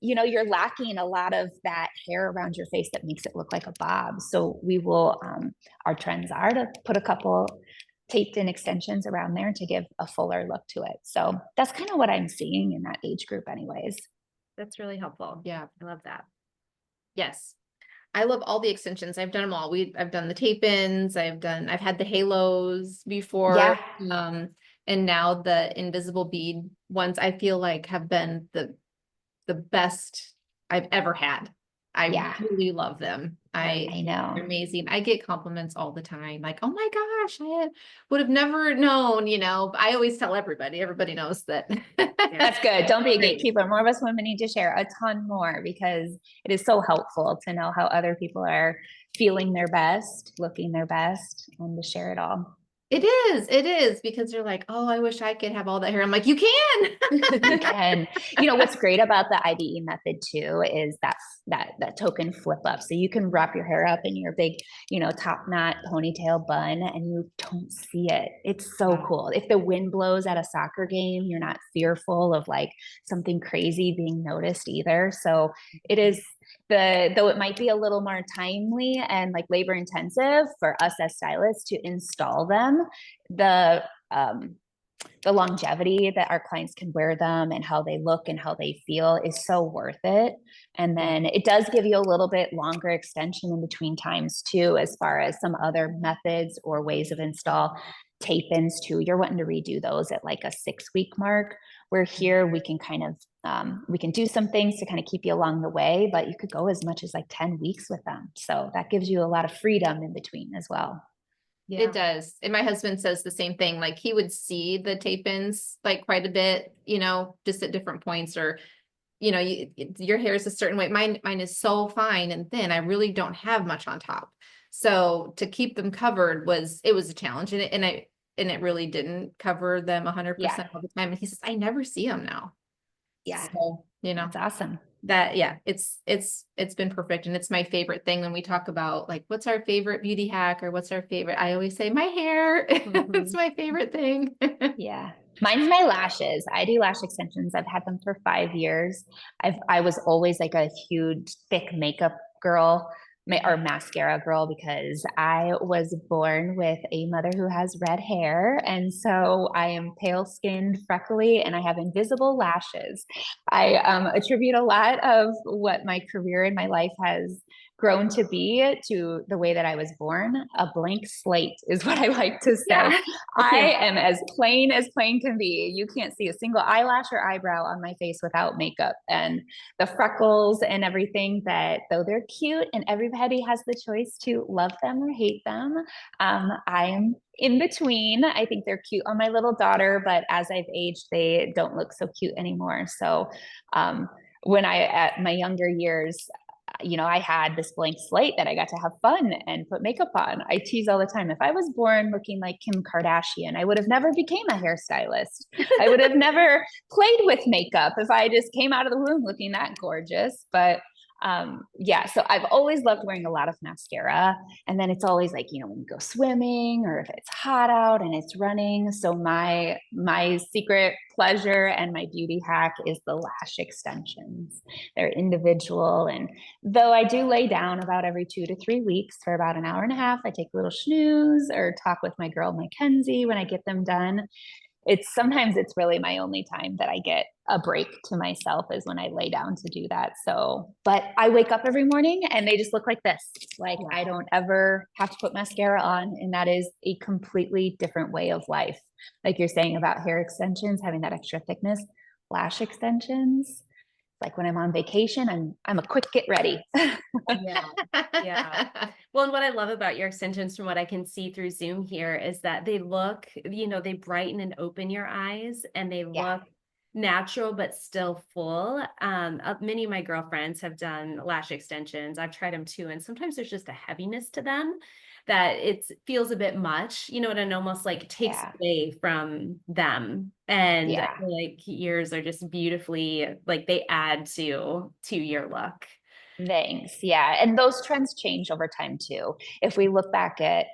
you're lacking a lot of that hair around your face that makes it look like a bob. So we will, our trends are to put a couple taped in extensions around there to give a fuller look to it. So that's kind of what I'm seeing in that age group anyways. That's really helpful. Yeah. I love that. Yes. I love all the extensions. I've done them all. I've done the tape-ins, I've had the halos before. Yeah. And now the invisible bead ones I feel like have been the best I've ever had. I Yeah. really love them. I know. They're amazing. I get compliments all the time, like, oh my gosh, would have never known, I always tell everybody knows that. That's good. Don't be a Great. gatekeeper. More of us women need to share a ton more, because it is so helpful to know how other people are feeling their best, looking their best, and to share it all. It is because they're like, oh, I wish I could have all that hair. I'm like, you can. You can. What's great about the IBE method too is that token flip up. So you can wrap your hair up in your big, top knot ponytail bun, and you don't see it. It's so Wow. cool. If the wind blows at a soccer game, you're not fearful of like something crazy being noticed either. So it is though it might be a little more timely and like labor intensive for us as stylists to install them, the longevity that our clients can wear them and how they look and how they feel is so worth it. And then it does give you a little bit longer extension in between times too, as far as some other methods or ways of install. Tape-ins too, you're wanting to redo those at like a 6-week mark, where here we can kind of we can do some things to kind of keep you along the way, but you could go as much as like 10 weeks with them. So that gives you a lot of freedom in between as well. Yeah. It does. And my husband says the same thing. Like he would see the tape-ins like quite a bit, just at different points, or, your hair is a certain way. Mine is so fine and thin. I really don't have much on top. So to keep them covered was a challenge. And it really didn't cover them 100% all the time. And he says, I never see them now. Yeah. So, That's awesome. It's been perfect. And it's my favorite thing when we talk about like, what's our favorite beauty hack or what's our favorite, I always say my hair. It's my favorite thing. Yeah. Mine's my lashes. I do lash extensions. I've had them for 5 years. I was always like a huge thick makeup girl or mascara girl, because I was born with a mother who has red hair. And so I am pale skinned, freckly, and I have invisible lashes. I attribute a lot of what my career in my life has grown to be to the way that I was born. A blank slate is what I like to say. Yeah. I am as plain can be. You can't see a single eyelash or eyebrow on my face without makeup. And the freckles and everything, that though they're cute and everybody has the choice to love them or hate them, I am in between. I think they're cute on my little daughter, but as I've aged, they don't look so cute anymore. So when at my younger years, I had this blank slate that I got to have fun and put makeup on. I tease all the time. If I was born looking like Kim Kardashian, I would have never became a hairstylist. I would have never played with makeup if I just came out of the womb looking that gorgeous. But so I've always loved wearing a lot of mascara. And then it's always like, when you go swimming or if it's hot out and it's running. So my secret pleasure and my beauty hack is the lash extensions. They're individual. And though I do lay down about every 2 to 3 weeks for about an hour and a half, I take a little snooze or talk with my girl, Mackenzie, when I get them done. Sometimes it's really my only time that I get a break to myself is when I lay down to do that. So, but I wake up every morning and they just look like this. Like I don't ever have to put mascara on. And that is a completely different way of life. Like you're saying about hair extensions, having that extra thickness, lash extensions. Like when I'm on vacation, I'm a quick get ready. Yeah. Yeah. Well, and what I love about your extensions from what I can see through Zoom here is that they look, they brighten and open your eyes, and they look natural, but still full. Many of my girlfriends have done lash extensions. I've tried them too. And sometimes there's just a heaviness to them. that it feels a bit much, you know, and almost like takes Yeah. away from them. And I Yeah. feel like yours are just beautifully, like they add to your look. Thanks. Yeah. And those trends change over time too. If we look back at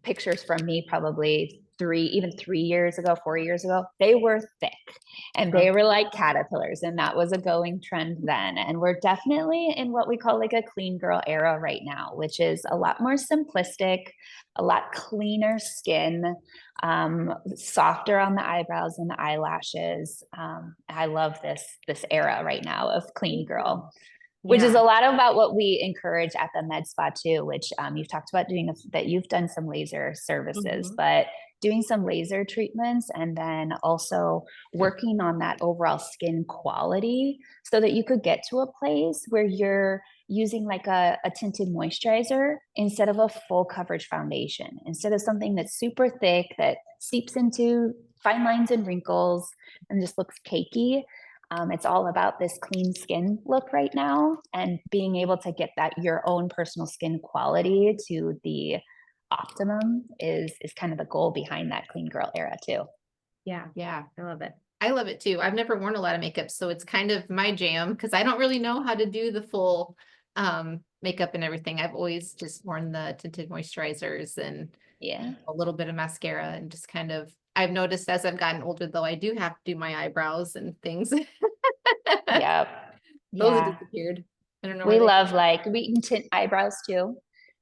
pictures from me probably even 3 years ago, 4 years ago, they were thick and they were like caterpillars. And that was a going trend then. And we're definitely in what we call like a clean girl era right now, which is a lot more simplistic, a lot cleaner skin, softer on the eyebrows and the eyelashes. I love this era right now of clean girl, which is Yeah. a lot about what we encourage at the med spa too, which you've talked about doing that you've done some laser services, but doing some laser treatments and then also working on that overall skin quality so that you could get to a place where you're using like a tinted moisturizer instead of a full coverage foundation, instead of something that's super thick that seeps into fine lines and wrinkles and just looks cakey. It's all about this clean skin look right now, and being able to get that your own personal skin quality to the optimum is kind of the goal behind that clean girl era too. Yeah. Yeah. I love it. I love it too. I've never worn a lot of makeup, so it's kind of my jam because I don't really know how to do the full makeup and everything. I've always just worn the tinted moisturizers and Yeah. a little bit of mascara and just kind of, I've noticed as I've gotten older, though, I do have to do my eyebrows and things. Yep. Those have Yeah. disappeared. I don't know We where they. love like we can tint eyebrows too.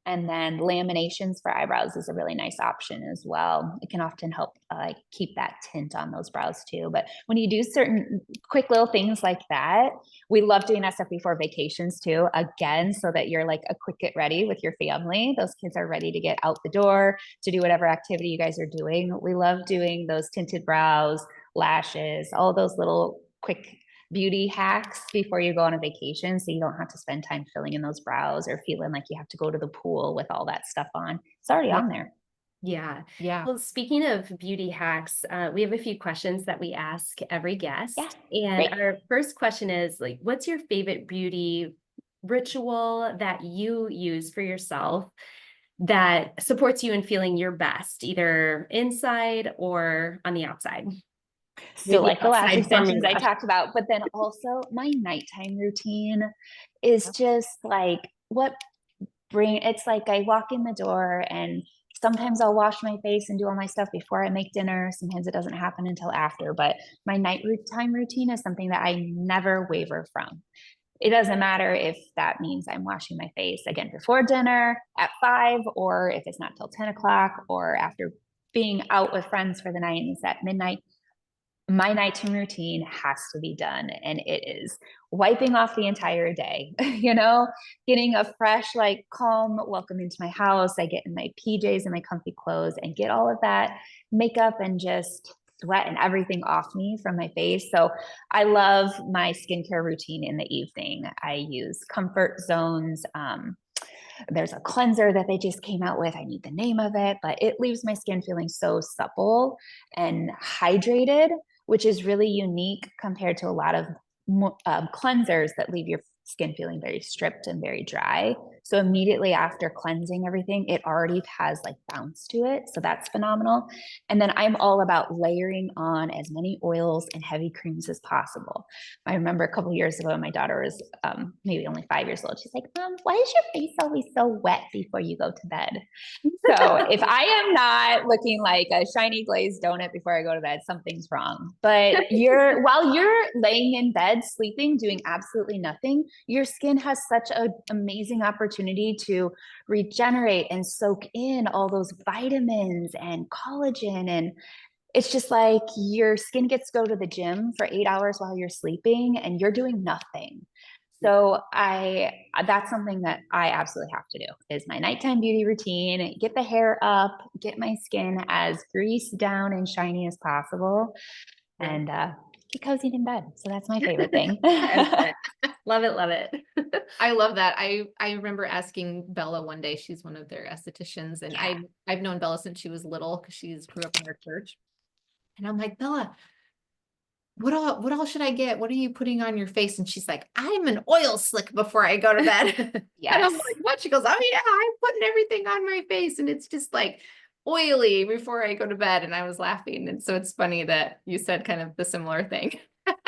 And then laminations for eyebrows is a really nice option as well. It can often help keep that tint on those brows too. But when you do certain quick little things like that, we love doing that stuff before vacations too. Again, so that you're like a quick get ready with your family. Those kids are ready to get out the door to do whatever activity you guys are doing. We love doing those tinted brows, lashes, all those little quick beauty hacks before you go on a vacation, so you don't have to spend time filling in those brows or feeling like you have to go to the pool with all that stuff on. It's already on there. Yeah. Yeah. Well, speaking of beauty hacks, we have a few questions that we ask every guest. Yeah. And Great. our first question is like, what's your favorite beauty ritual that you use for yourself that supports you in feeling your best, either inside or on the outside? Still Maybe like the lash outside from extensions I your talked about, but then also my nighttime routine is just like it's like I walk in the door and sometimes I'll wash my face and do all my stuff before I make dinner. Sometimes it doesn't happen until after, but my nighttime routine is something that I never waver from. It doesn't matter if that means I'm washing my face again before dinner at 5, or if it's not till 10 o'clock, or after being out with friends for the night and it's at midnight. My nighttime routine has to be done, and it is wiping off the entire day, getting a fresh, like calm welcome into my house. I get in my PJs and my comfy clothes and get all of that makeup and just sweat and everything off me from my face. So I love my skincare routine in the evening. I use comfort zones. There's a cleanser that they just came out with. I need the name of it, but it leaves my skin feeling so supple and hydrated, which is really unique compared to a lot of cleansers that leave your skin feeling very stripped and very dry. So immediately after cleansing everything, it already has like bounce to it. So that's phenomenal. And then I'm all about layering on as many oils and heavy creams as possible. I remember a couple of years ago, my daughter was maybe only 5 years old. She's like, Mom, why is your face always so wet before you go to bed? So if I am not looking like a shiny glazed donut before I go to bed, something's wrong. But while you're laying in bed, sleeping, doing absolutely nothing, your skin has such an amazing opportunity to regenerate and soak in all those vitamins and collagen. And it's just like your skin gets to go to the gym for 8 hours while you're sleeping and you're doing nothing. So that's something that I absolutely have to do is my nighttime beauty routine, get the hair up, get my skin as greased down and shiny as possible, and get cozy in bed. So that's my favorite thing. Love it, love it. I love that. I remember asking Bella one day, she's one of their estheticians, and I've known Bella since she was little because she's grew up in our church. And I'm like, Bella, what all should I get? What are you putting on your face? And she's like, I'm an oil slick before I go to bed. And I'm Yes. like, what? She goes, oh yeah, I'm putting everything on my face and it's just like oily before I go to bed. And I was laughing. And so it's funny that you said kind of the similar thing.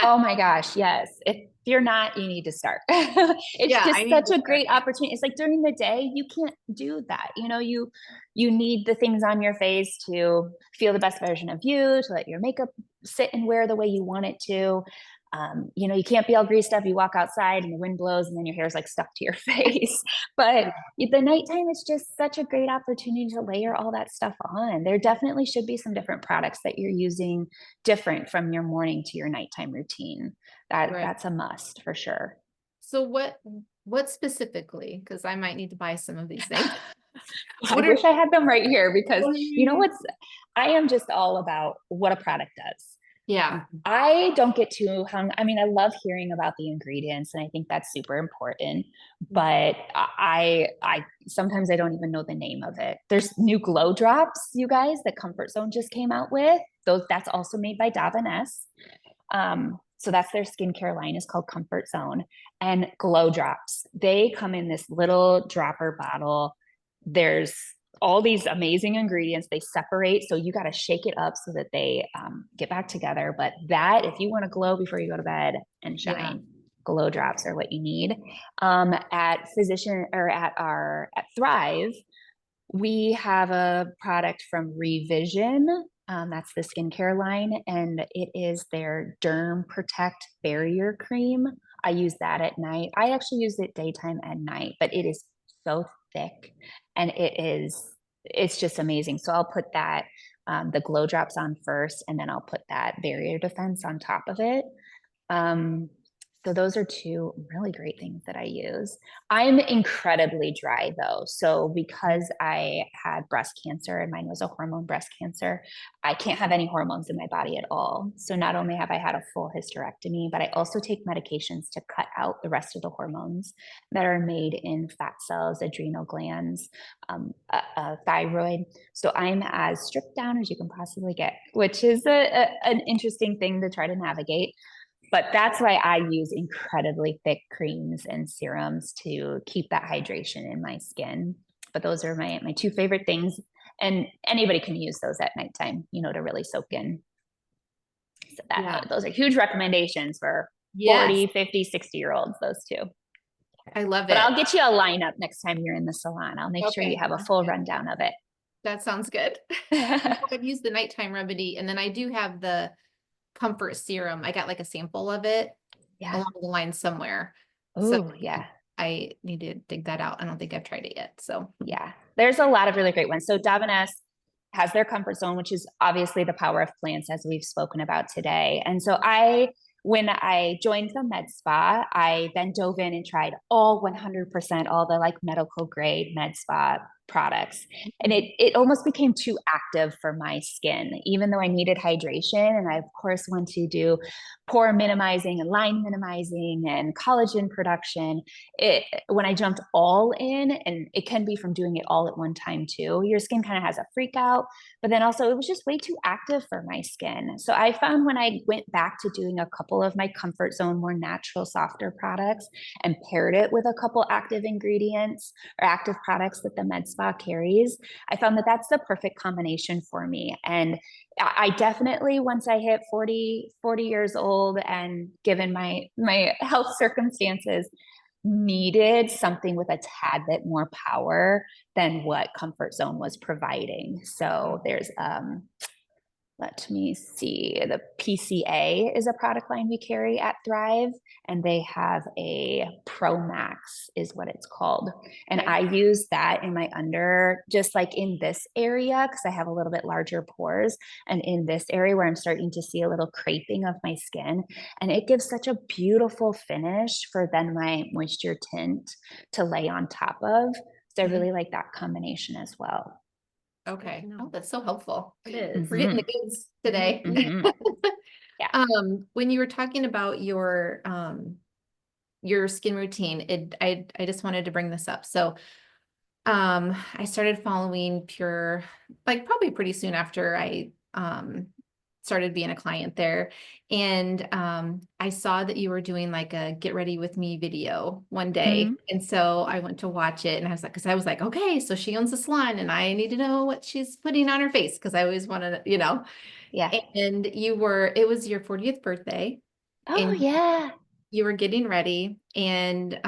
Oh my gosh, yes. If you're not, you need to start. It's Yeah, I just need such to a start. great opportunity. It's like during the day, you can't do that. You need the things on your face to feel the best version of you, to let your makeup sit and wear the way you want it to. You can't be all greased up. You walk outside and the wind blows and then your hair's like stuck to your face. But the nighttime is just such a great opportunity to layer all that stuff on. There definitely should be some different products that you're using different from your morning to your nighttime routine. Right. That's a must for sure. So what specifically? Because I might need to buy some of these things. I wish I had them right here because what I am just all about what a product does. Yeah. I don't get too hung. I mean, I love hearing about the ingredients and I think that's super important, but I sometimes I don't even know the name of it. There's new glow drops, you guys, that Comfort Zone just came out with. That's also made by Davines. So that's their skincare line, is called Comfort Zone. And glow drops, they come in this little dropper bottle. There's all these amazing ingredients. They separate, so you got to shake it up so that they get back together. But if you want to glow before you go to bed and shine, glow drops are what you need. At Thrive, we have a product from Revision. That's the skincare line, and it is their Derm Protect Barrier Cream. I use that at night. I actually use it daytime and night, but it is so thick and it's just amazing. So I'll put that, the glow drops on first, and then I'll put that barrier defense on top of it. So those are two really great things that I use. I'm incredibly dry though. So because I had breast cancer and mine was a hormone breast cancer, I can't have any hormones in my body at all. So not only have I had a full hysterectomy, but I also take medications to cut out the rest of the hormones that are made in fat cells, adrenal glands, thyroid. So I'm as stripped down as you can possibly get, which is an interesting thing to try to navigate. But that's why I use incredibly thick creams and serums to keep that hydration in my skin. But those are my two favorite things. And anybody can use those at nighttime, to really soak in. So those are huge recommendations for 40, 50, 60-year-olds, those two. I love it. But I'll get you a lineup next time you're in the salon. I'll make sure you have a full rundown of it. That sounds good. I've used the nighttime remedy, and then I do have the comfort serum. I got like a sample of it along the line somewhere. Oh, yeah. I need to dig that out. I don't think I've tried it yet. So yeah, there's a lot of really great ones. So Davines has their Comfort Zone, which is obviously the power of plants, as we've spoken about today. And so when I joined the MedSpa, I then dove in and tried all 100%, all the like medical grade MedSpa products. And it almost became too active for my skin, even though I needed hydration. And I, of course, want to do pore minimizing and line minimizing and collagen production. When I jumped all in, and it can be from doing it all at one time too, your skin kind of has a freak out, but then also it was just way too active for my skin. So I found when I went back to doing a couple of my Comfort Zone, more natural, softer products and paired it with a couple active ingredients or active products that the MedSpa carries, I found that that's the perfect combination for me. And I definitely, once I hit 40 years old and given my health circumstances, needed something with a tad bit more power than what Comfort Zone was providing. So there's let me see, the PCA is a product line we carry at Thrive, and they have a Pro Max is what it's called. And I use that in my just like in this area, because I have a little bit larger pores, and in this area where I'm starting to see a little creping of my skin, and it gives such a beautiful finish for then my moisture tint to lay on top of. So I really like that combination as well. Okay. Oh, that's so helpful. It is. We're getting the goods today. Yeah. When you were talking about your skin routine, I just wanted to bring this up. So I started following Pure, like probably pretty soon after I started being a client there. And I saw that you were doing like a get ready with me video one day. And so I went to watch it and I was like, because I was like, okay, so she owns a salon and I need to know what she's putting on her face because I always wanted to, Yeah. And it was your 40th birthday Oh, and yeah. you were getting ready and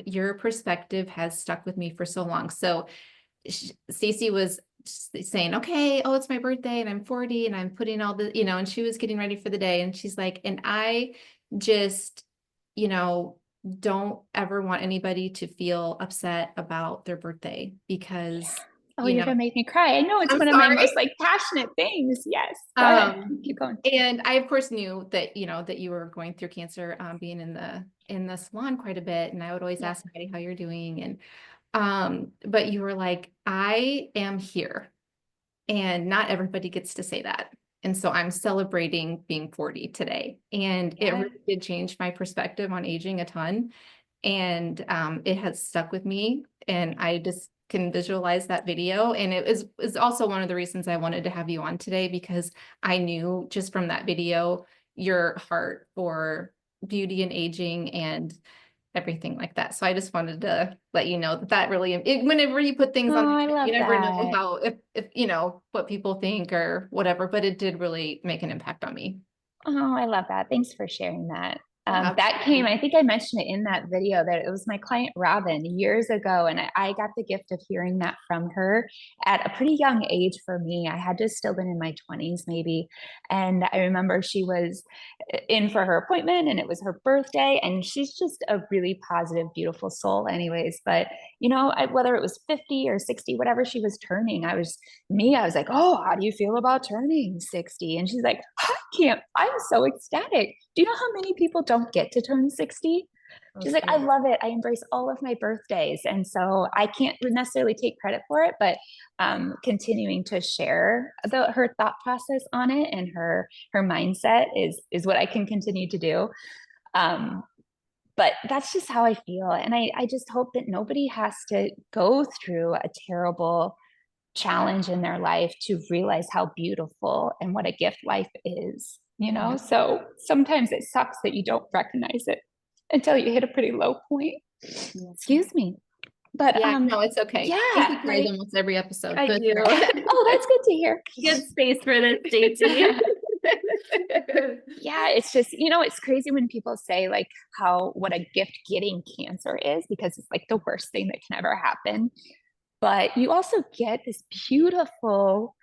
your perspective has stuck with me for so long. So Stacey was saying, okay, oh, it's my birthday and I'm 40 and I'm putting all the, and she was getting ready for the day. And she's like, and I just, don't ever want anybody to feel upset about their birthday because, Oh, you're gonna make me cry. I know it's I'm one of my sorry. most like passionate things. Yes. Go ahead. Keep going. And I of course knew that, that you were going through cancer, being in the salon quite a bit. And I would always ask Maddie how you're doing. And but you were like, I am here and not everybody gets to say that. And so I'm celebrating being 40 today. And it really did change my perspective on aging a ton. And it has stuck with me. And I just can visualize that video. And is also one of the reasons I wanted to have you on today, because I knew just from that video, your heart for beauty and aging and everything like that. So I just wanted to let you know that really, whenever you put things on, I love you never know that. how, if what people think or whatever, but it did really make an impact on me. Oh, I love that. Thanks for sharing that. That Absolutely. came, I think I mentioned it in that video that it was my client Robin years ago. And I got the gift of hearing that from her at a pretty young age for me. I had just still been in my 20s maybe. And I remember she was in for her appointment and it was her birthday. And she's just a really positive, beautiful soul anyways. But, whether it was 50 or 60, whatever she was turning, I was like, oh, how do you feel about turning 60? And she's like, I'm so ecstatic. Do you know how many people don't get to turn 60? She's like, I love it. I embrace all of my birthdays. And so I can't necessarily take credit for it, but continuing to share her thought process on it and her mindset is what I can continue to do. But that's just how I feel. And I just hope that nobody has to go through a terrible challenge in their life to realize how beautiful and what a gift life is, So sometimes it sucks that you don't recognize it until you hit a pretty low point. Excuse me. But no, it's okay. Yeah, I think you cry almost every episode. I do. Oh, that's good to hear. Good space for this, Stacey. Yeah, it's just, it's crazy when people say like what a gift getting cancer is, because it's like the worst thing that can ever happen. But you also get this beautiful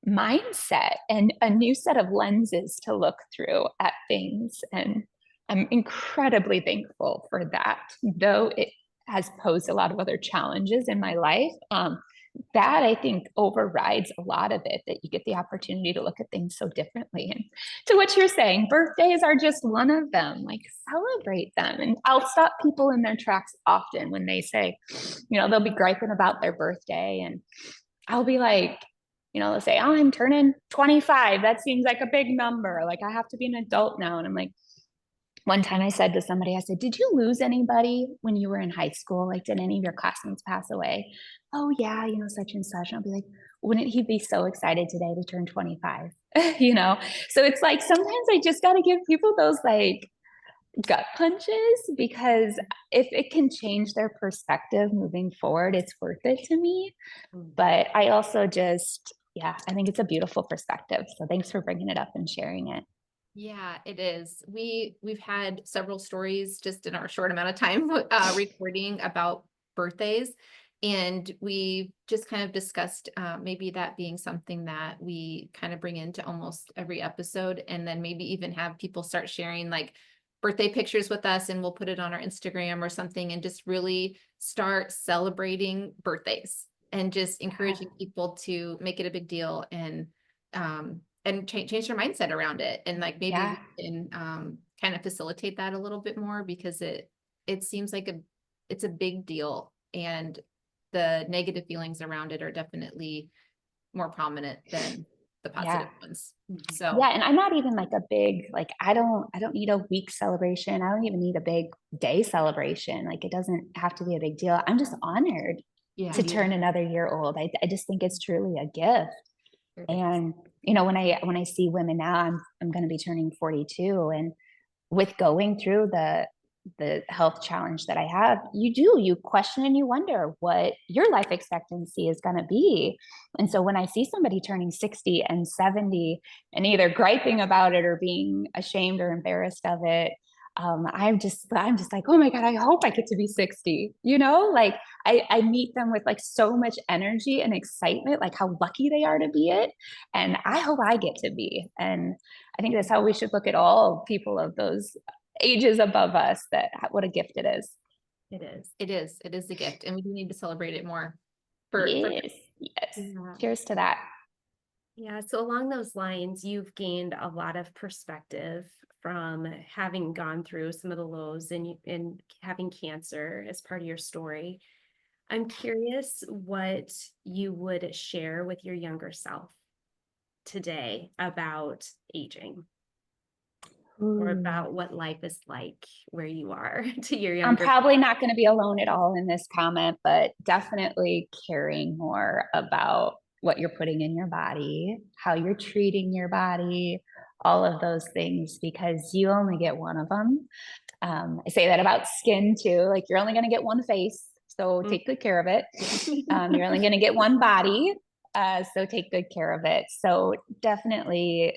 mindset and a new set of lenses to look through at things. And I'm incredibly thankful for that, though it has posed a lot of other challenges in my life. That I think overrides a lot of it, that you get the opportunity to look at things so differently. And to what you're saying, birthdays are just one of them. Like, celebrate them. And I'll stop people in their tracks often when they say, they'll be griping about their birthday. And I'll be like, they'll say, oh, I'm turning 25. That seems like a big number. Like, I have to be an adult now. And I'm like, one time I said to somebody, I said, did you lose anybody when you were in high school? Like, did any of your classmates pass away? Oh, yeah, such and such. And I'll be like, wouldn't he be so excited today to turn 25? So it's like, sometimes I just got to give people those like gut punches, because if it can change their perspective moving forward, it's worth it to me. But I also just, I think it's a beautiful perspective. So thanks for bringing it up and sharing it. Yeah, it is. We've had several stories just in our short amount of time recording about birthdays. And we just kind of discussed maybe that being something that we kind of bring into almost every episode. And then maybe even have people start sharing like birthday pictures with us, and we'll put it on our Instagram or something, and just really start celebrating birthdays and just encouraging people to make it a big deal and change their mindset around it. And like maybe we can kind of facilitate that a little bit more, because it seems like it's a big deal, and the negative feelings around it are definitely more prominent than the positive ones. So and I'm not even like a big, like, I don't need a week celebration. I don't even need a big day celebration. Like, it doesn't have to be a big deal. I'm just honored to turn another year old. I just think it's truly a gift. And when I see women now, I'm going to be turning 42, and with going through the health challenge that I have, you question and you wonder what your life expectancy is going to be. And so when I see somebody turning 60 and 70 and either griping about it or being ashamed or embarrassed of it, I'm just like, oh my God, I hope I get to be 60, like I meet them with like so much energy and excitement, like how lucky they are to be it. And I hope I get to be. And I think that's how we should look at all people of those ages above us, that what a gift it is. It is. It is a gift, and we do need to celebrate it more. Yes. Yeah. Cheers to that. Yeah. So along those lines, you've gained a lot of perspective from having gone through some of the lows and having cancer as part of your story. I'm curious what you would share with your younger self today about aging. Or about what life is like where you are to your I'm younger. probably not going to be alone at all in this comment, but definitely caring more about what you're putting in your body, how you're treating your body, all of those things, because you only get one of them. I say that about skin too, like you're only going to get one face, so take good care of it. You're only going to get one body, so take good care of it. So definitely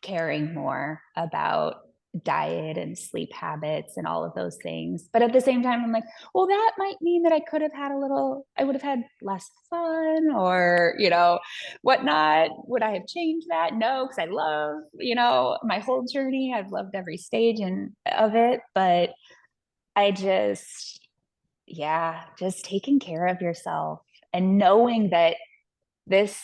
caring more about diet and sleep habits and all of those things. But at the same time, I'm like, well, that might mean that I would have had less fun or, whatnot. Would I have changed that? No, because I love, my whole journey. I've loved every stage of it. But I just taking care of yourself and knowing that this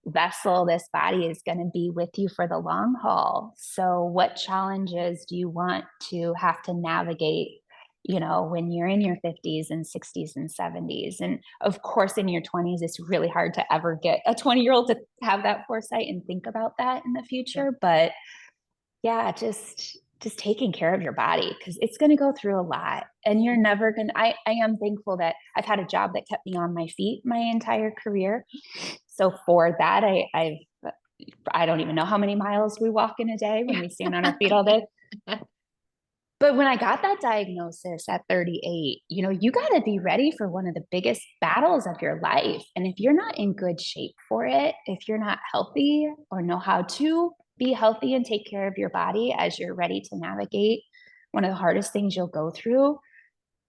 vessel, this body is going to be with you for the long haul. So what challenges do you want to have to navigate, when you're in your 50s and 60s and 70s? And of course, in your 20s, it's really hard to ever get a 20-year-old to have that foresight and think about that in the future. But yeah, just taking care of your body, because it's going to go through a lot, and you're never going to, I am thankful that I've had a job that kept me on my feet my entire career. So for that, I don't even know how many miles we walk in a day when we stand on our feet all day. But when I got that diagnosis at 38, you got to be ready for one of the biggest battles of your life. And if you're not in good shape for it, if you're not healthy or know how to be healthy and take care of your body as you're ready to navigate one of the hardest things you'll go through,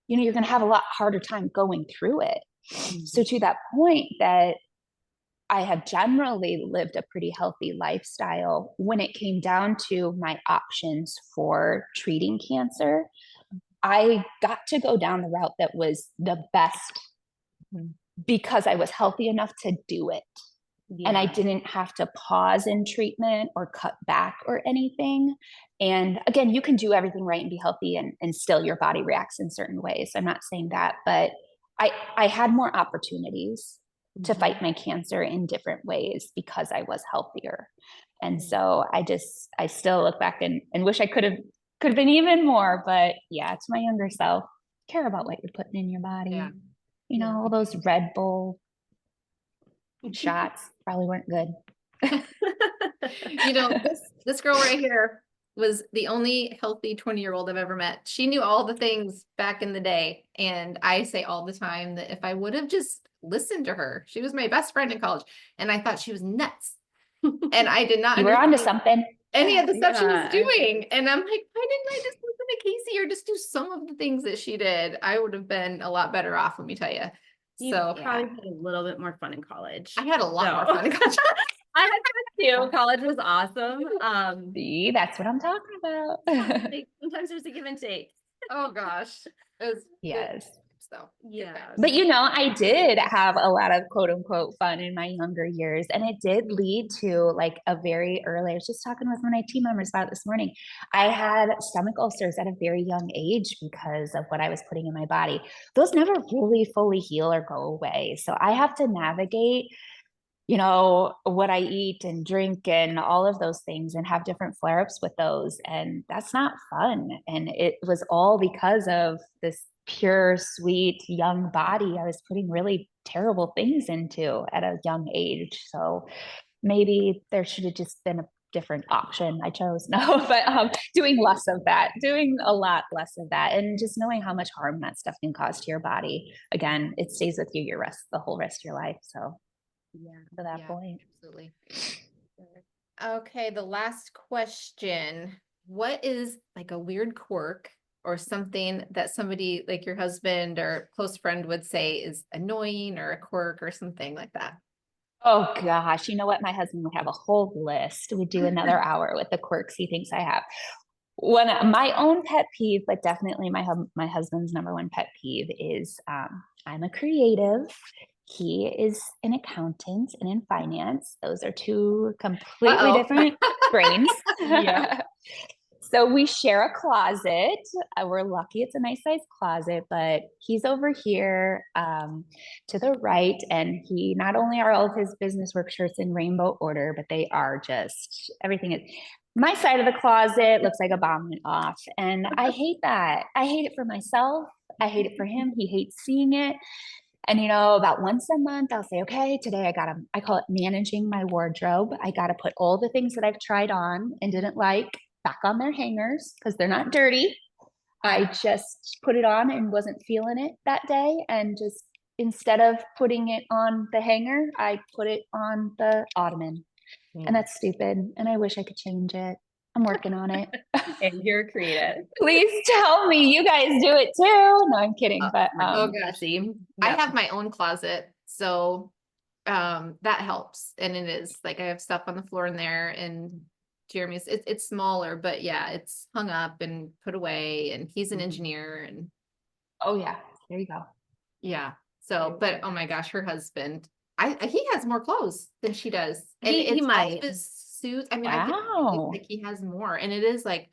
you're going to have a lot harder time going through it. Mm-hmm. So to that point, that I have generally lived a pretty healthy lifestyle, when it came down to my options for treating cancer, I got to go down the route that was the best because I was healthy enough to do it. Yeah. And I didn't have to pause in treatment or cut back or anything. And again, you can do everything right and be healthy and still your body reacts in certain ways. I'm not saying that, but I had more opportunities to fight my cancer in different ways because I was healthier. And so I still look back and wish I could have been even more, but yeah, to my younger self, care about what you're putting in your body. Yeah. All those Red Bull shots probably weren't good. This girl right here was the only healthy 20-year-old I've ever met. She knew all the things back in the day. And I say all the time that if I would have just listened to her, she was my best friend in college. And I thought she was nuts. And I did not You were onto something. Any of the stuff she was doing. And I'm like, why didn't I just listen to Casey or just do some of the things that she did? I would have been a lot better off, let me tell you. You probably had a little bit more fun in college. I had a lot more fun in college. I had fun too. College was awesome. See, that's what I'm talking about. Sometimes there's a give and take. Oh gosh. Yes. So yeah. But I did have a lot of quote unquote fun in my younger years. And it did lead to like a very early, I was just talking with one of my team members about it this morning. I had stomach ulcers at a very young age because of what I was putting in my body. Those never really fully heal or go away. So I have to navigate, what I eat and drink and all of those things and have different flare-ups with those. And that's not fun. And it was all because of this pure, sweet, young body I was putting really terrible things into at a young age. So maybe there should have just been a different option. I chose no, but doing less of that, doing a lot less of that, and just knowing how much harm that stuff can cause to your body. Again, it stays with you the whole rest of your life. So Yeah. to that point. Absolutely. Okay, the last question. What is like a weird quirk or something that somebody like your husband or close friend would say is annoying or a quirk or something like that? Oh gosh, you know what? My husband would have a whole list. We'd do another hour with the quirks he thinks I have. One my own pet peeve, but definitely my husband's number one pet peeve is I'm a creative. He is an accountant and in finance. Those are two completely different brains. Yeah. So we share a closet. We're lucky it's a nice size closet, but he's over here to the right. And he not only are all of his business work shirts in rainbow order, but they are just everything is my side of the closet looks like a bomb went off. And I hate that. I hate it for myself. I hate it for him. He hates seeing it. And about once a month, I'll say, okay, today I call it managing my wardrobe. I got to put all the things that I've tried on and didn't like back on their hangers because they're not dirty. I just put it on and wasn't feeling it that day. And just instead of putting it on the hanger, I put it on the ottoman. And that's stupid. And I wish I could change it. I'm working on it. And you're creative. Please tell me you guys do it too. No, I'm kidding. But Oh gosh, Yep. I have my own closet, so that helps. And it is like I have stuff on the floor in there, and Jeremy's it's smaller, but yeah, it's hung up and put away, and he's an engineer, and oh yeah, there you go. yeah. So, but oh my gosh, her husband, he has more clothes than she does, and He it's all might. of his suits. I mean, I think Wow. like he has more, and it is like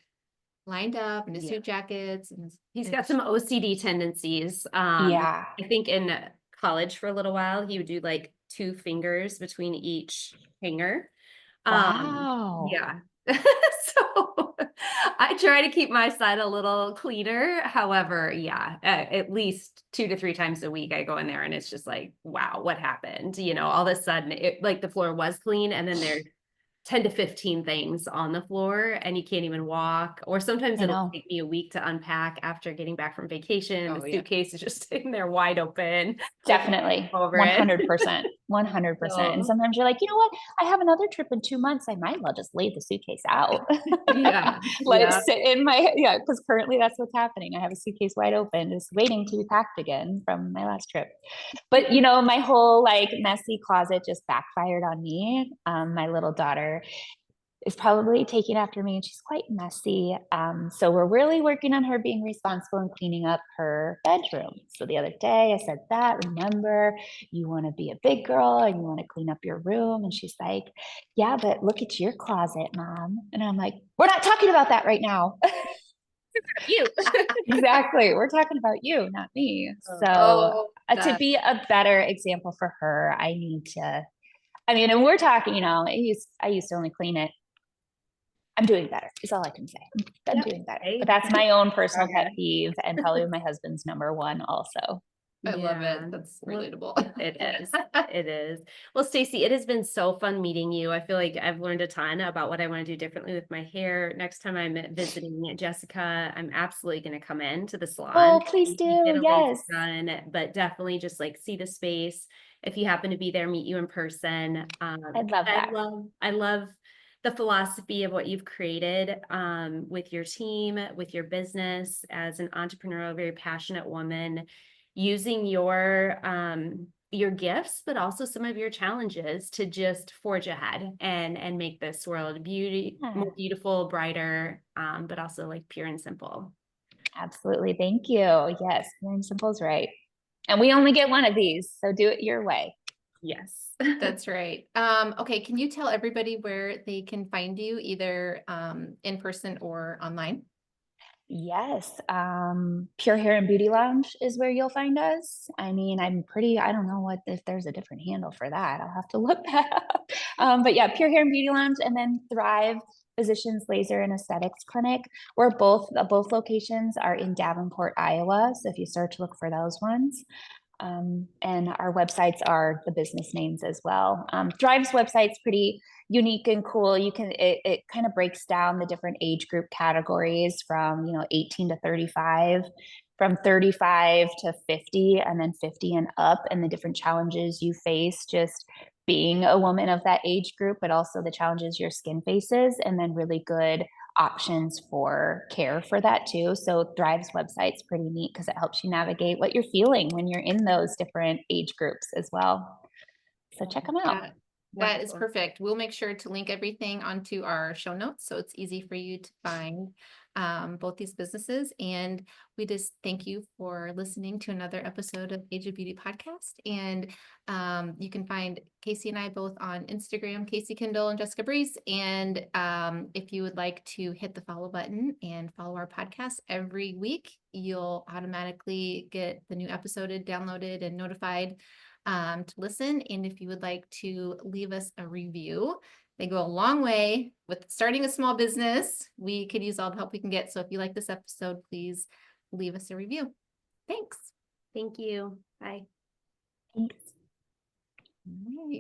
lined up, and his Yeah. suit jackets, and He's got some OCD tendencies. Yeah. I think in college for a little while, he would do like 2 fingers between each hanger. Wow. Yeah. So I try to keep my side a little cleaner. However, yeah, at least 2 to 3 times a week I go in there and it's just like, wow, what happened? All of a sudden it like the floor was clean and then there's 10 to 15 things on the floor and you can't even walk. Or sometimes I it'll know. take me a week to unpack after getting back from vacation. Oh, The yeah. suitcase is just sitting there wide open. Definitely. Over it. 100%. 100%. And So, sometimes you're like, you know what? I have another trip in 2 months. I might as well just lay the suitcase out. yeah. Let Yeah. it sit in my, yeah, because currently that's what's happening. I have a suitcase wide open, just waiting to be packed again from my last trip. But my whole like messy closet just backfired on me. My little daughter is probably taking after me and she's quite messy. So we're really working on her being responsible and cleaning up her bedroom. So the other day I said that, remember, you want to be a big girl and you want to clean up your room. And she's like, yeah, but look at your closet, Mom. And I'm like, we're not talking about that right now. You. Exactly. We're talking about you, not me. So Oh, to be a better example for her, I need to, and we're talking, I used to only clean it. I'm doing better. Is all I can say. I'm doing better. Hey. But that's my own personal pet Okay. peeve and probably my husband's number one also. I love Yeah. it. That's Well, relatable. It is. It is. Well, Stacey, it has been so fun meeting you. I feel like I've learned a ton about what I want to do differently with my hair. Next time I'm visiting Jessica, I'm absolutely going to come in to the salon. Oh, please Maybe get do. a laser Yes. done, but definitely just like see the space. If you happen to be there, meet you in person. I'd love that. I love the philosophy of what you've created with your team, with your business as an entrepreneurial, very passionate woman, using your gifts, but also some of your challenges to just forge ahead and make this world more beautiful, brighter, but also like pure and simple. Absolutely. Thank you. Yes, pure and simple is right. And we only get one of these, so do it your way. Yes. That's right. Okay. Can you tell everybody where they can find you either in person or online? Yes. Pure Hair and Beauty Lounge is where you'll find us. I don't know if there's a different handle for that. I'll have to look that up. But yeah, Pure Hair and Beauty Lounge, and then Thrive Physicians Laser and Aesthetics Clinic. Both locations are in Davenport, Iowa. So if you search, look for those ones. And our websites are the business names as well. Thrive's website's pretty unique and cool. It kind of breaks down the different age group categories from 18 to 35, from 35 to 50, and then 50 and up, and the different challenges you face just being a woman of that age group, but also the challenges your skin faces, and then really good options for care for that too. So Thrive's website's pretty neat because it helps you navigate what you're feeling when you're in those different age groups as well. So check them out. That is perfect. We'll make sure to link everything onto our show notes so it's easy for you to find both these businesses. And we just thank you for listening to another episode of Age of Beauty podcast. And you can find Casey and I both on Instagram, Casey Kindle and Jessica Breeze. And if you would like to hit the follow button and follow our podcast every week, you'll automatically get the new episode downloaded and notified to listen. And if you would like to leave us a review, they go a long way with starting a small business. We could use all the help we can get. So if you like this episode, please leave us a review. Thanks. Thank you. Bye. Thanks. All right.